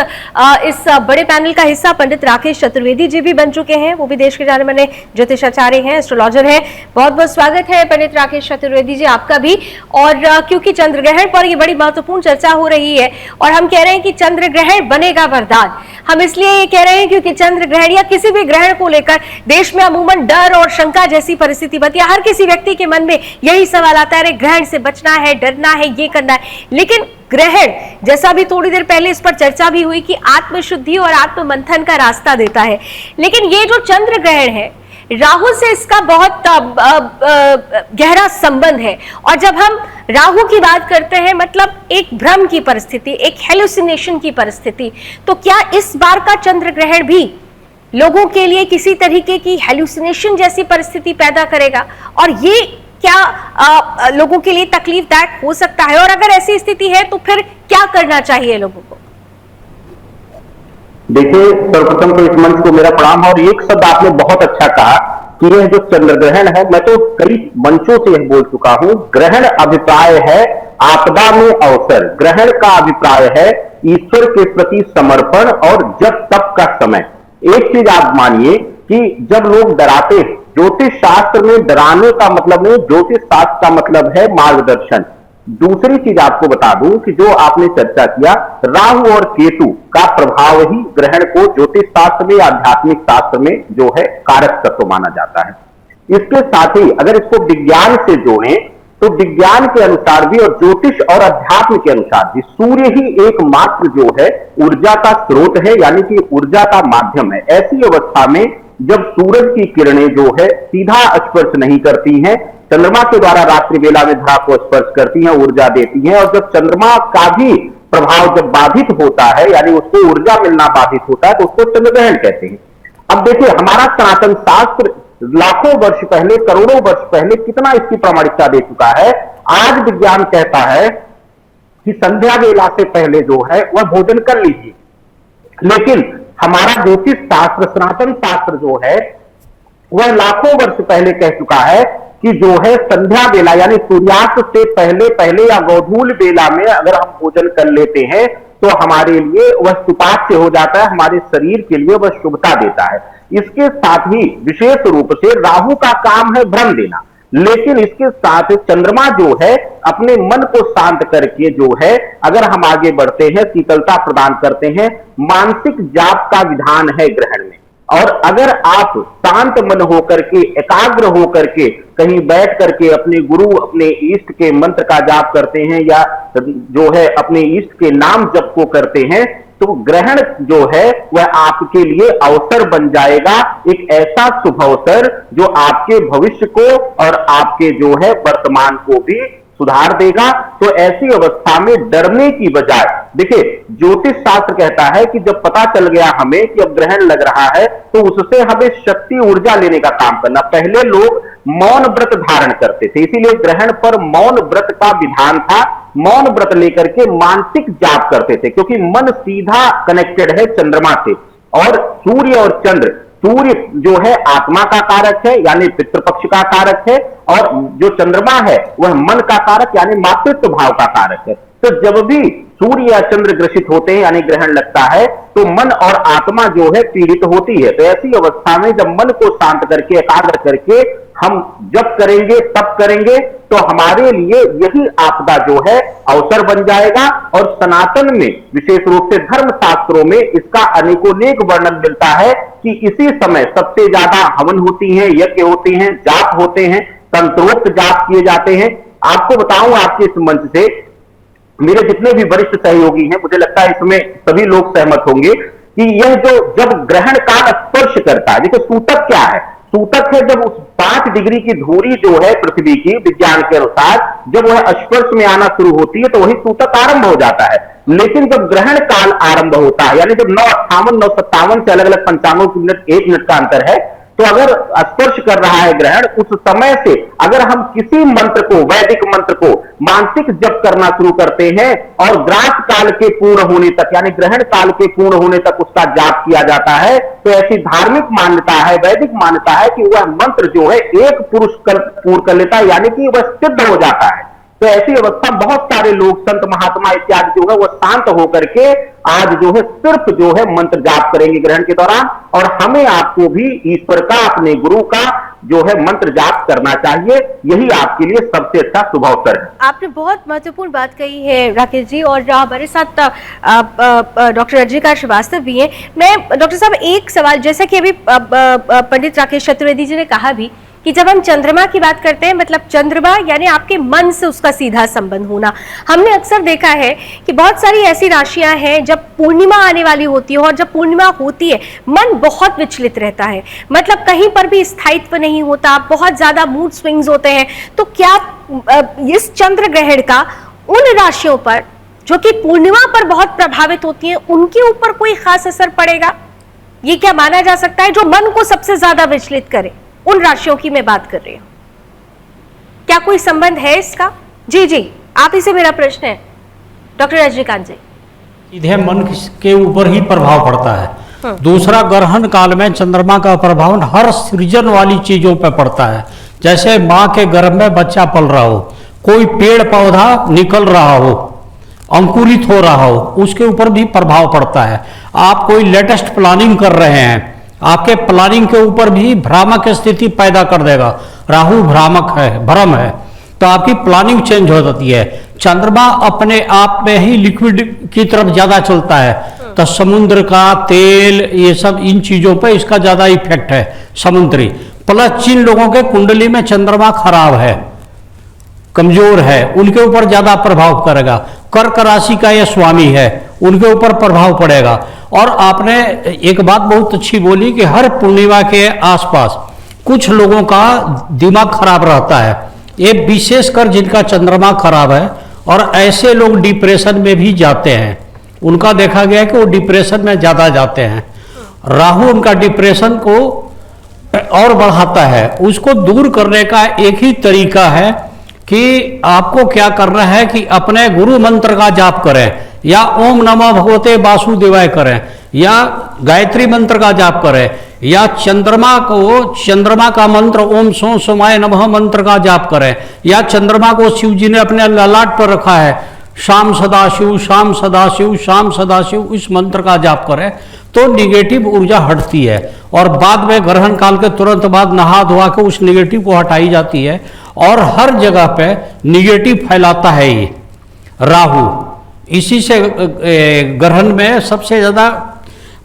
इस बड़े पैनल का हिस्सा पंडित राकेश चतुर्वेदी जी भी बन चुके हैं। वो भी देश के जाने माने ज्योतिषाचार्य हैं, एस्ट्रोलॉजर हैं। बहुत बहुत स्वागत है पंडित राकेश चतुर्वेदी जी आपका भी। और क्योंकि चंद्र ग्रहण पर ये बड़ी महत्वपूर्ण चर्चा हो रही है और हम कह रहे हैं कि चंद्र ग्रहण बनेगा वरदान। हम इसलिए ये कह रहे हैं क्योंकि चंद्र ग्रहण या किसी भी ग्रहण को लेकर देश में अमूमन डर और शंका जैसी परिस्थिति बनती है। हर किसी व्यक्ति के मन में यही सवाल आता है, ग्रहण से बचना है, डरना है, ये करना है। लेकिन ग्रहण, जैसा भी थोड़ी देर पहले इस पर चर्चा भी हुई कि आत्मशुद्धि और आत्ममंथन का रास्ता देता है। लेकिन ये जो चंद्र ग्रहण है, राहु से इसका बहुत गहरा संबंध है। और जब हम राहु की बात करते हैं मतलब एक भ्रम की परिस्थिति, एक हेलुसिनेशन की परिस्थिति, तो क्या इस बार का चंद्र ग्रहण भी लोगों के लिए किसी तरीके की हेलुसिनेशन जैसी परिस्थिति पैदा करेगा? और ये क्या लोगों के लिए तकलीफदायक हो सकता है? और अगर ऐसी स्थिति है तो फिर क्या करना चाहिए लोगों को? देखिए, सर्वप्रथम तो इस मंच को मेरा प्रणाम। और एक शब्द आपने बहुत अच्छा कहा कि यह जो चंद्र ग्रहण है, मैं तो कई मंचों से यह बोल चुका हूं, ग्रहण अभिप्राय है आपदा में अवसर। ग्रहण का अभिप्राय है ईश्वर के प्रति समर्पण और जब तब का समय। एक चीज आप मानिए कि जब लोग डराते हैं, ज्योतिष शास्त्र में डराने का मतलब नहीं, ज्योतिष शास्त्र का मतलब है मार्गदर्शन। दूसरी चीज आपको बता दूं कि जो आपने चर्चा किया, राहु और केतु का प्रभाव ही ग्रहण को ज्योतिष शास्त्र में, आध्यात्मिक शास्त्र में जो है कारक तत्व माना जाता है। इसके साथ ही अगर इसको विज्ञान से जोड़ें तो विज्ञान के अनुसार भी और ज्योतिष और अध्यात्म के अनुसार भी सूर्य ही एकमात्र जो है ऊर्जा का स्रोत है, यानी कि ऊर्जा का माध्यम है। ऐसी अवस्था में जब सूरज की किरणें जो है सीधा स्पर्श नहीं करती हैं, चंद्रमा के द्वारा रात्रि बेला में धरा को स्पर्श करती हैं, ऊर्जा देती हैं, और जब चंद्रमा का भी प्रभाव जब बाधित होता है, यानी उसको ऊर्जा मिलना बाधित होता है, तो उसको चंद्र ग्रहण कहते हैं। अब देखिए, हमारा सनातन शास्त्र लाखों वर्ष पहले, करोड़ों वर्ष पहले कितना इसकी प्रामाणिकता दे चुका है। आज विज्ञान कहता है कि संध्या वेला से पहले जो है वह भोजन कर लीजिए, लेकिन हमारा ज्योतिष शास्त्र, सनातन शास्त्र जो है वह लाखों वर्ष पहले कह चुका है कि जो है संध्या वेला यानी सूर्यास्त से पहले पहले या गोधूल बेला में अगर हम भोजन कर लेते हैं तो हमारे लिए वह सुपाच्य हो जाता है, हमारे शरीर के लिए वह शुभता देता है। इसके साथ ही विशेष रूप से राहु का काम है भ्रम देना, लेकिन इसके साथ चंद्रमा जो है अपने मन को शांत करके जो है अगर हम आगे बढ़ते हैं, शीतलता प्रदान करते हैं। मानसिक जाप का विधान है ग्रहण में, और अगर आप शांत मन होकर के, एकाग्र होकर के कहीं बैठ करके अपने गुरु, अपने इष्ट के मंत्र का जाप करते हैं या जो है अपने इष्ट के नाम जप को करते हैं, तो ग्रहण जो है वह आपके लिए अवसर बन जाएगा, एक ऐसा शुभ अवसर जो आपके भविष्य को और आपके जो है वर्तमान को भी सुधार देगा। तो ऐसी अवस्था में डरने की बजाय, देखिए ज्योतिष शास्त्र कहता है कि जब पता चल गया हमें कि अब ग्रहण लग रहा है तो उससे हमें शक्ति ऊर्जा लेने का काम करना। पहले लोग मौन व्रत धारण करते थे, इसीलिए ग्रहण पर मौन व्रत का विधान था। मौन व्रत लेकर के मानसिक जाप करते थे, क्योंकि मन सीधा कनेक्टेड है चंद्रमा से, और सूर्य और चंद्र, सूर्य जो है आत्मा का कारक है यानी पितृपक्ष का कारक है, और जो चंद्रमा है वह मन का कारक यानी मातृत्व भाव का कारक है। तो जब भी सूर्य या चंद्र ग्रसित होते हैं यानी ग्रहण लगता है तो मन और आत्मा जो है पीड़ित होती है। तो ऐसी अवस्था में जब मन को शांत करके, एकाग्र करके हम जब करेंगे तब करेंगे तो हमारे लिए यही आपदा जो है अवसर बन जाएगा। और सनातन में विशेष रूप से धर्म शास्त्रों में इसका अनेकोनेक वर्णन मिलता है कि इसी समय सबसे ज्यादा हवन होती हैं, यज्ञ होते हैं, जाप होते हैं, तंत्रोक्त जाप किए जाते हैं। आपको बताऊं, आपके इस मंच से मेरे जितने भी वरिष्ठ सहयोगी हैं, मुझे लगता है इसमें सभी लोग सहमत होंगे कि यह जो जब ग्रहण काल स्पर्श करता है, देखो सूतक क्या है, सूतक है जब उस 5 डिग्री की धुरी जो है पृथ्वी की, विज्ञान के अनुसार जब वह स्पर्श में आना शुरू होती है तो वही सूतक आरंभ हो जाता है। लेकिन जब ग्रहण काल आरंभ होता है, यानी जब 9:58, 9:57 से अलग अलग पंचांगों की मिनट, 1 मिनट का अंतर है, तो अगर स्पर्श कर रहा है ग्रहण, उस समय से अगर हम किसी मंत्र को, वैदिक मंत्र को मानसिक जप करना शुरू करते हैं और ग्रास काल के पूर्ण होने तक, यानी ग्रहण काल के पूर्ण होने तक उसका जाप किया जाता है, तो ऐसी धार्मिक मान्यता है, वैदिक मान्यता है कि वह मंत्र जो है एक पुरुष पूर्ण कर लेता है, यानी कि वह सिद्ध हो जाता है। तो ऐसी अवस्था बहुत सारे लोग, संत महात्मा इत्यादि जो है वो शांत होकर के आज जो है सिर्फ जो है मंत्र जाप करेंगे ग्रहण के दौरान। और हमें आपको भी ईश्वर का, अपने गुरु का जो है मंत्र जाप करना चाहिए, यही आपके लिए सबसे अच्छा शुभ अवसर है। आपने बहुत महत्वपूर्ण बात कही है राकेश जी, और हमारे साथ डॉक्टर रजनीकांत श्रीवास्तव भी हैं। मैं डॉक्टर साहब एक सवाल, जैसा कि अभी पंडित राकेश चतुर्वेदी जी ने कहा भी कि जब हम चंद्रमा की बात करते हैं, मतलब चंद्रमा यानी आपके मन से उसका सीधा संबंध होना। हमने अक्सर देखा है कि बहुत सारी ऐसी राशियां हैं जब पूर्णिमा आने वाली होती है, और जब पूर्णिमा होती है मन बहुत विचलित रहता है, मतलब कहीं पर भी स्थायित्व नहीं होता, बहुत ज्यादा मूड स्विंग्स होते हैं। तो क्या इस चंद्र ग्रहण का उन राशियों पर जो कि पूर्णिमा पर बहुत प्रभावित होती हैं, उनके ऊपर कोई खास असर पड़ेगा? ये क्या माना जा सकता है जो मन को सबसे ज्यादा विचलित करे? उन राशियों की मैं बात कर रही हूं, क्या कोई संबंध है इसका? जी जी, आप ही से मेरा प्रश्न है डॉक्टर रजनीकांत जी। सीधे मन के ऊपर ही प्रभाव पड़ता है। दूसरा, ग्रहण काल में चंद्रमा का प्रभाव हर सृजन वाली चीजों पर पड़ता है। जैसे माँ के गर्भ में बच्चा पल रहा हो, कोई पेड़ पौधा निकल रहा हो, अंकुरित हो रहा हो, उसके ऊपर भी प्रभाव पड़ता है। आप कोई लेटेस्ट प्लानिंग कर रहे हैं, आपके प्लानिंग के ऊपर भी भ्रामक स्थिति पैदा कर देगा। राहु भ्रामक है, भ्रम है, तो आपकी प्लानिंग चेंज हो जाती है। चंद्रमा अपने आप में ही लिक्विड की तरफ ज्यादा चलता है, तो समुद्र का तेल, ये सब इन चीजों पे इसका ज्यादा इफेक्ट है, समुद्री। प्लस जिन लोगों के कुंडली में चंद्रमा खराब है, कमजोर है, उनके ऊपर ज्यादा प्रभाव करेगा। कर्क राशि का ये स्वामी है, उनके ऊपर प्रभाव पड़ेगा। और आपने एक बात बहुत अच्छी बोली कि हर पूर्णिमा के आसपास कुछ लोगों का दिमाग खराब रहता है, ये विशेषकर जिनका चंद्रमा खराब है, और ऐसे लोग डिप्रेशन में भी जाते हैं। उनका देखा गया है कि वो डिप्रेशन में ज्यादा जाते हैं। राहु उनका डिप्रेशन को और बढ़ाता है। उसको दूर करने का एक ही तरीका है कि आपको क्या करना है कि अपने गुरु मंत्र का जाप करें, या ओम नमः भगवते वासुदेवाय करें, या गायत्री मंत्र का जाप करें, या चंद्रमा का मंत्र ओम सो सोमाय नमः मंत्र का जाप करें, या चंद्रमा को शिव जी ने अपने ललाट पर रखा है, शाम सदाशिव शाम सदाशिव शाम सदाशिव, इस मंत्र का जाप करें तो निगेटिव ऊर्जा हटती है। और बाद में ग्रहण काल के तुरंत बाद नहा धोआ के उस निगेटिव को हटाई जाती है। और हर जगह पे निगेटिव फैलाता है ये राहु। इसी से ग्रहण में सबसे ज़्यादा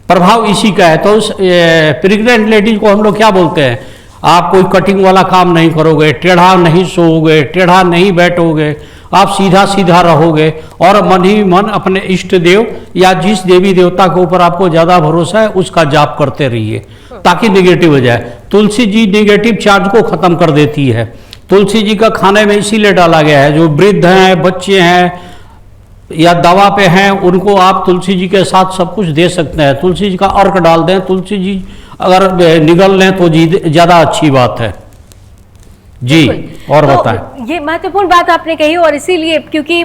प्रभाव इसी का है। तो उस प्रेग्नेंट लेडीज को हम लोग क्या बोलते हैं, आप कोई कटिंग वाला काम नहीं करोगे, टेढ़ा नहीं सोओगे, टेढ़ा नहीं बैठोगे, आप सीधा सीधा रहोगे, और मन ही मन अपने इष्ट देव या जिस देवी देवता के ऊपर आपको ज़्यादा भरोसा है उसका जाप करते रहिए ताकि निगेटिव हो जाए। तुलसी जी निगेटिव चार्ज को ख़त्म कर देती है। तुलसी जी का खाने में इसीलिए डाला गया है, जो वृद्ध हैं, बच्चे हैं या दवा पे हैं, उनको आप तुलसी जी के साथ सब कुछ दे सकते हैं। तुलसी जी का अर्क डाल दें, तुलसी जी अगर निगल लें तो ज़्यादा अच्छी बात है जी। और तो बताएं। ये महत्वपूर्ण बात आपने कही, और इसीलिए क्योंकि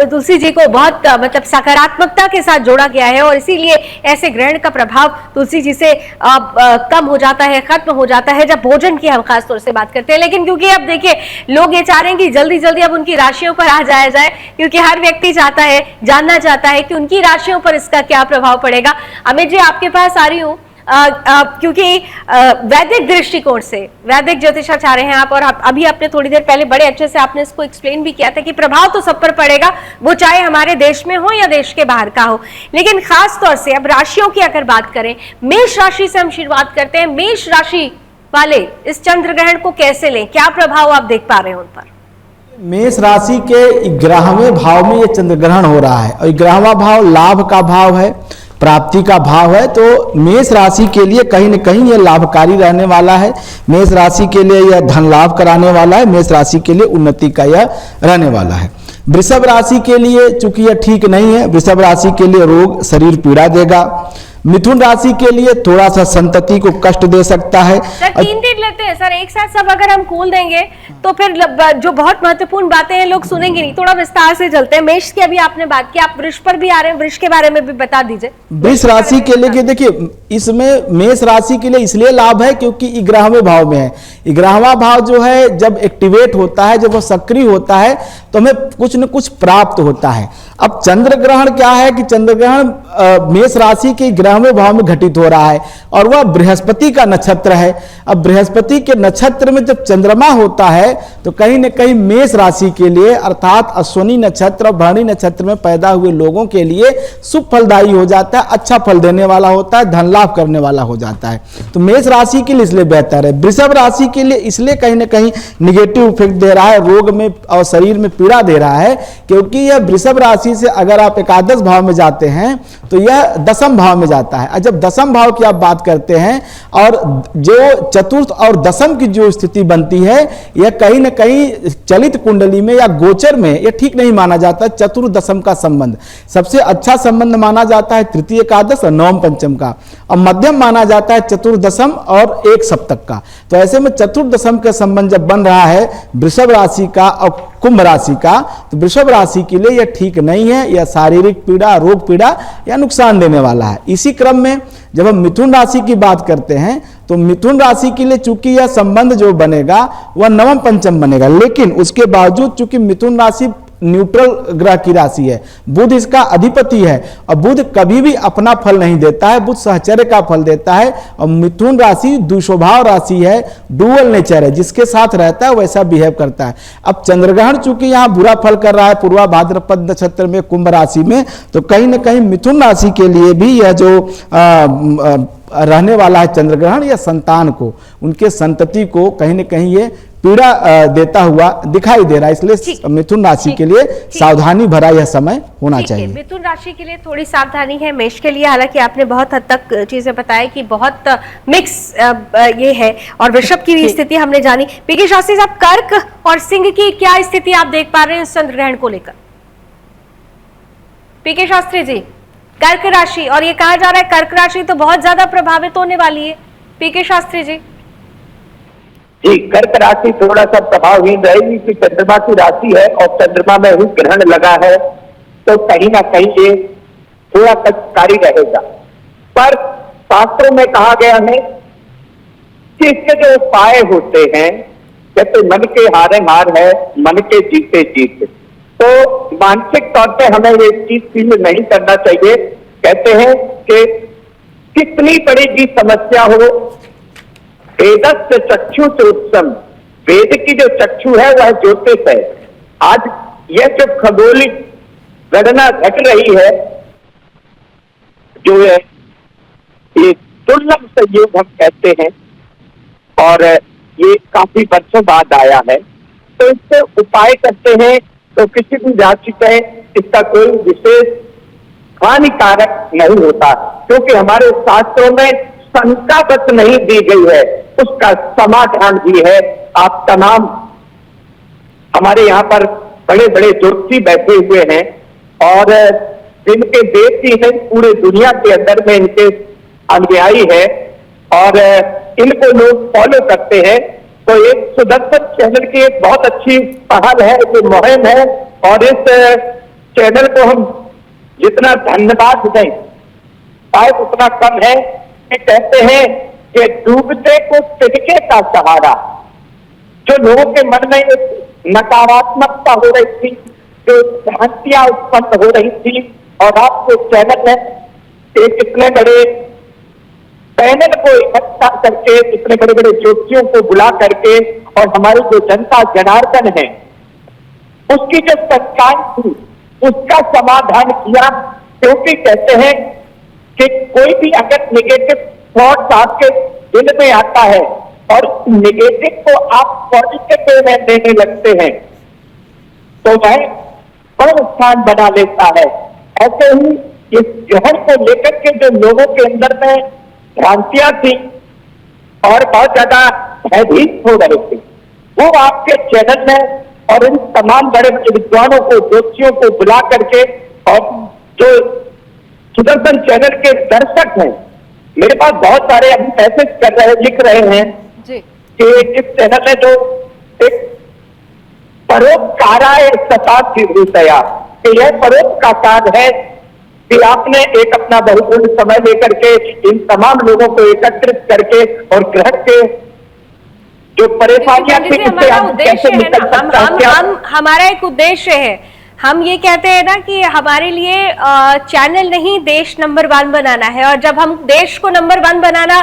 तुलसी जी को बहुत मतलब सकारात्मकता के साथ जोड़ा गया है, और इसीलिए ऐसे ग्रहण का प्रभाव तुलसी जी से कम हो जाता है, खत्म हो जाता है जब भोजन की हम खास तौर से बात करते हैं। लेकिन क्योंकि अब देखिए लोग ये चाह रहे हैं कि जल्दी जल्दी अब उनकी राशियों पर आ जाया जाए, क्योंकि हर व्यक्ति चाहता है, जानना चाहता है कि उनकी राशियों पर इसका क्या प्रभाव पड़ेगा। अमित जी आपके पास आ रही हूँ, क्योंकि वैदिक दृष्टिकोण से वैदिक ज्योतिषाचार्य हैं आप, और अभी आपने थोड़ी देर पहले बड़े अच्छे से आपने इसको एक्सप्लेन भी किया था कि प्रभाव तो सब पर पड़ेगा, वो चाहे हमारे देश में हो या देश के बाहर का हो। लेकिन खास तौर से अब राशियों की अगर बात करें, मेष राशि से हम शुरुआत करते हैं। मेष राशि वाले इस चंद्र ग्रहण को कैसे लें, क्या प्रभाव आप देख पा रहे हैं उन पर? मेष राशि के 11वें भाव में ये चंद्र ग्रहण हो रहा है, और 11वां भाव लाभ का भाव है, प्राप्ति का भाव है। तो मेष राशि के लिए कहीं न कहीं यह लाभकारी रहने वाला है। मेष राशि के लिए यह धन लाभ कराने वाला है, मेष राशि के लिए उन्नति का यह रहने वाला है। वृषभ राशि के लिए चूंकि यह ठीक नहीं है, वृषभ राशि के लिए रोग शरीर पीड़ा देगा। मिथुन राशि के लिए थोड़ा सा संतति को कष्ट दे सकता है। सर 3 दिन लेते हैं सर, एक साथ सब अगर हम खोल देंगे तो फिर जो बहुत महत्वपूर्ण बातें हैं लोग सुनेंगे नहीं, थोड़ा विस्तार से चलते हैं। मेष की अभी आपने बात की, आप वृष पर भी आ रहे हैं, वृष के बारे में भी बता दीजिए। वृष राशि के लिए देखिए, इसमें मेष राशि के लिए इसलिए लाभ है क्योंकि 11वें भाव में है। 11वां भाव जो है जब एक्टिवेट होता है, जब वो सक्रिय होता है तो हमें कुछ न कुछ प्राप्त होता है। अब चंद्र ग्रहण क्या है कि चंद्र ग्रहण मेष राशि के 11वें भाव में घटित हो रहा है और वह बृहस्पति का नक्षत्र है। अब बृहस्पति के नक्षत्र में जब चंद्रमा होता है तो कहीं न कहीं मेष राशि के लिए अर्थात अश्विनी नक्षत्र और भरणी नक्षत्र में पैदा हुए लोगों के लिए शुभ फलदायी हो जाता है, अच्छा फल देने वाला होता है, धन लाभ करने वाला हो जाता है। तो मेष राशि के लिए इसलिए बेहतर है। वृषभ राशि के लिए इसलिए कहीं ना कहीं निगेटिव इफेक्ट दे रहा है, रोग में और शरीर में पीड़ा दे रहा है, क्योंकि यह वृषभ राशि से अगर आप एकादश भाव में जाते हैं तो यह दसम भाव में जाता है। जब दसम भाव की आप बात करते हैं और जो चतुर्थ और दसम की जो स्थिति बनती है, यह कहीं ना कहीं चलित कुंडली में या गोचर में यह ठीक नहीं माना जाता। चतुर्दशम का संबंध सबसे अच्छा संबंध माना जाता है तृतीय एकादश और नवम पंचम का, और मध्यम माना जाता है चतुर्दशम और एक सप्तक का। तो ऐसे में चतुर्दशम का संबंध जब बन रहा है वृषभ राशि का और कुंभ राशि का, तो वृषभ राशि के लिए यह ठीक नहीं है, यह शारीरिक पीड़ा, रोग पीड़ा या नुकसान देने वाला है। इसी क्रम में जब हम मिथुन राशि की बात करते हैं तो मिथुन राशि के लिए चूंकि यह संबंध जो बनेगा वह नवम पंचम बनेगा, लेकिन उसके बावजूद चूंकि मिथुन राशि न्यूट्रल ग्रह की राशि है, बुध इसका अधिपति है और बुध कभी भी अपना फल नहीं देता है, बुध सहचर्य का फल देता है। और मिथुन राशि द्विस्वभाव राशि है, डुअल नेचर है, जिसके साथ रहता है वैसा बिहेव करता है। अब चंद्रग्रहण चूंकि यहाँ बुरा फल कर रहा है पूर्वा भाद्रपद नक्षत्र में कुंभ राशि में, तो कहीं ना कहीं मिथुन राशि के लिए भी यह जो रहने वाला है चंद्रग्रहण, या संतान को, उनके संतति को कहीं ना कहीं ये पीड़ा देता हुआ दिखाई दे रहा है। इसलिए मिथुन राशि के लिए सावधानी भरा यह समय होना चाहिए। मिथुन राशि के लिए थोड़ी सावधानी है। मेष के लिए हालांकि आपने बहुत हद तक चीजें बताई कि बहुत मिक्स ये है, और वृषभ की भी स्थिति हमने जानी। पीके शास्त्री साहब, कर्क और सिंह की क्या स्थिति आप देख पा रहे हैं इस चंद्र ग्रहण को लेकर? पीके शास्त्री जी, कर्क राशि, और ये कहा जा रहा है कर्क राशि तो बहुत ज्यादा प्रभावित होने वाली है। पीके शास्त्री जी जी, कर्क राशि थोड़ा सा प्रभावहीन रहेगी कि चंद्रमा की राशि है और चंद्रमा में ही ग्रहण लगा है, तो कहीं ना कहीं ये थोड़ा कष्टकारी रहेगा। पर शास्त्रों में कहा गया है कि इसके जो उपाय होते हैं, जैसे मन के हारे हार है, मन के जीते जीत, तो मानसिक तौर पे हमें ये चीज फील नहीं करना चाहिए। कहते हैं कि कितनी बड़ी भी समस्या हो, वेदस्य चक्षु चोत्सम, वेद की जो चक्षु है वह ज्योतिष है। आज यह जो खगोलिक गणना घट रही है, जो है ये दुर्लभ संयोग हम कहते हैं, और ये काफी वर्षों बाद आया है, तो इससे उपाय करते हैं तो किसी भी राशि पे इसका कोई विशेष हानिकारक नहीं होता, क्योंकि हमारे शास्त्रों में शंका बस नहीं दी गई है, उसका समाधान भी है। आप तमाम हमारे यहाँ पर बड़े बड़े ज्योतिषी बैठे हुए हैं और जिनके देश ही नहीं पूरे दुनिया के अंदर में इनके अनुयायी है और इनको लोग फॉलो करते हैं। तो एक सुदर्शन चैनल की एक बहुत अच्छी पहल है, जो मुहिम है, और इस चैनल को हम जितना धन्यवाद दें शायद उतना कम है। कि कहते हैं कि डूबते को तिनके का सहारा, जो लोगों के मन में एक नकारात्मकता हो रही थी, जो भ्रांतियां उत्पन्न हो रही थी, और आपके चैनल में एक इतने बड़े पैनल को इकट्ठा करके, इतने बड़े बड़े ज्योतिषियों को बुला करके, और हमारी जो जनता जनार्दन है उसकी जो शंकाएं थी उसका समाधान किया। क्योंकि कहते हैं कि कोई भी अगर नेगेटिव थॉट्स आपके दिल में आता है और नेगेटिव को आप पॉजिटिव में देने लगते हैं तो वह बड़ा स्थान बना लेता है। ऐसे ही इस ग्रहण को लेकर के जो लोगों के अंदर में भ्रांतियां थी और बहुत ज्यादा भयभीत हो रहे थे, वो आपके चैनल में और इन तमाम बड़े बड़े विद्वानों को, ज्योतिषियों को बुला करके, और जो सुदर्शन चैनल के दर्शक हैं, मेरे पास बहुत सारे अभी मैसेज कर रहे, लिख रहे हैं जी कि इस चैनल में जो एक परोपकाराय सता हृदया, कि यह परोपकार है कि आपने एक अपना बहुमूल्य समय लेकर के इन तमाम लोगों को एकत्रित करके और ग्रह के जो परेशानियां थी इससे हमारा हम उद्देश्य कैसे है निकल ना, सकते हैं, क्या हमारा एक उद्देश्य है। हम ये कहते हैं ना कि हमारे लिए चैनल नहीं देश नंबर 1 बनाना है, और जब हम देश को नंबर 1 बनाना,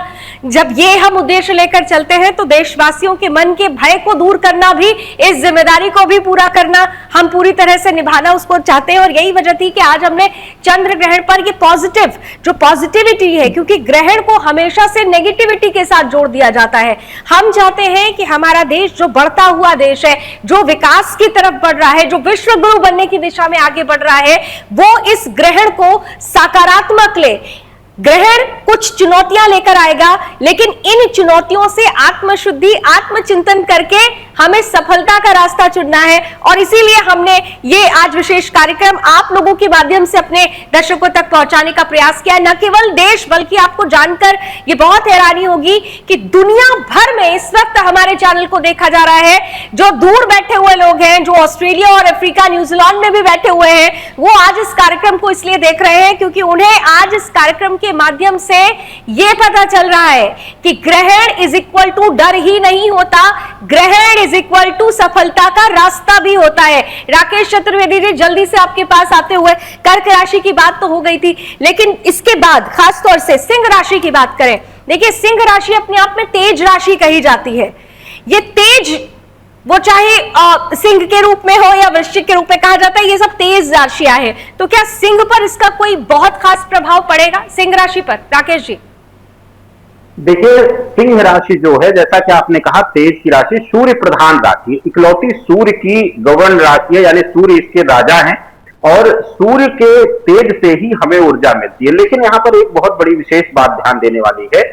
जब ये हम उद्देश्य लेकर चलते हैं तो देशवासियों के मन के भय को दूर करना भी, इस जिम्मेदारी को भी पूरा करना हम पूरी तरह से निभाना उसको चाहते हैं। और यही वजह थी कि आज हमने चंद्र ग्रहण पर ये पॉजिटिव जो पॉजिटिविटी है, क्योंकि ग्रहण को हमेशा से नेगेटिविटी के साथ जोड़ दिया जाता है। हम चाहते हैं कि हमारा देश जो बढ़ता हुआ देश है, जो विकास की तरफ बढ़ रहा है, जो विश्व गुरु बनने की दिशा में आगे बढ़ रहा है, वो इस ग्रहण को सकारात्मक ले। ग्रहण कुछ चुनौतियां लेकर आएगा, लेकिन इन चुनौतियों से आत्मशुद्धि, आत्मचिंतन करके हमें सफलता का रास्ता चुनना है। और इसीलिए हमने ये आज विशेष कार्यक्रम आप लोगों के माध्यम से अपने दर्शकों तक पहुंचाने का प्रयास किया है। न केवल देश, बल्कि आपको जानकर ये बहुत हैरानी होगी कि दुनिया भर में इस वक्त हमारे चैनल को देखा जा रहा है। जो दूर बैठे हुए लोग हैं, जो ऑस्ट्रेलिया और अफ्रीका, न्यूजीलैंड में भी बैठे हुए हैं, वो आज इस कार्यक्रम को इसलिए देख रहे हैं क्योंकि उन्हें आज इस कार्यक्रम के माध्यम से यह पता चल रहा है कि ग्रहण इज इक्वल टू डर ही नहीं होता, ग्रहण इज इक्वल टू सफलता का रास्ता भी होता है। राकेश चतुर्वेदी जी, जल्दी से आपके पास आते हुए, कर्क राशि की बात तो हो गई थी, लेकिन इसके बाद खासतौर से सिंह राशि की बात करें। देखिए, सिंह राशि अपने आप में तेज राशि कही जाती है। ये तेज, वो चाहे सिंह के रूप में हो या वृश्चिक के रूप में कहा जाता है, ये सब तेज राशियां हैं। तो क्या सिंह पर इसका कोई बहुत खास प्रभाव पड़ेगा, सिंह राशि पर? राकेश जी। देखिए, सिंह राशि जो है, जैसा कि आपने कहा, तेज की राशि, सूर्य प्रधान राशि, इकलौती सूर्य की गवर्न राशि है, यानी सूर्य इसके राजा हैं और सूर्य के तेज से ही हमें ऊर्जा मिलती है। लेकिन यहाँ पर एक बहुत बड़ी विशेष बात ध्यान देने वाली है।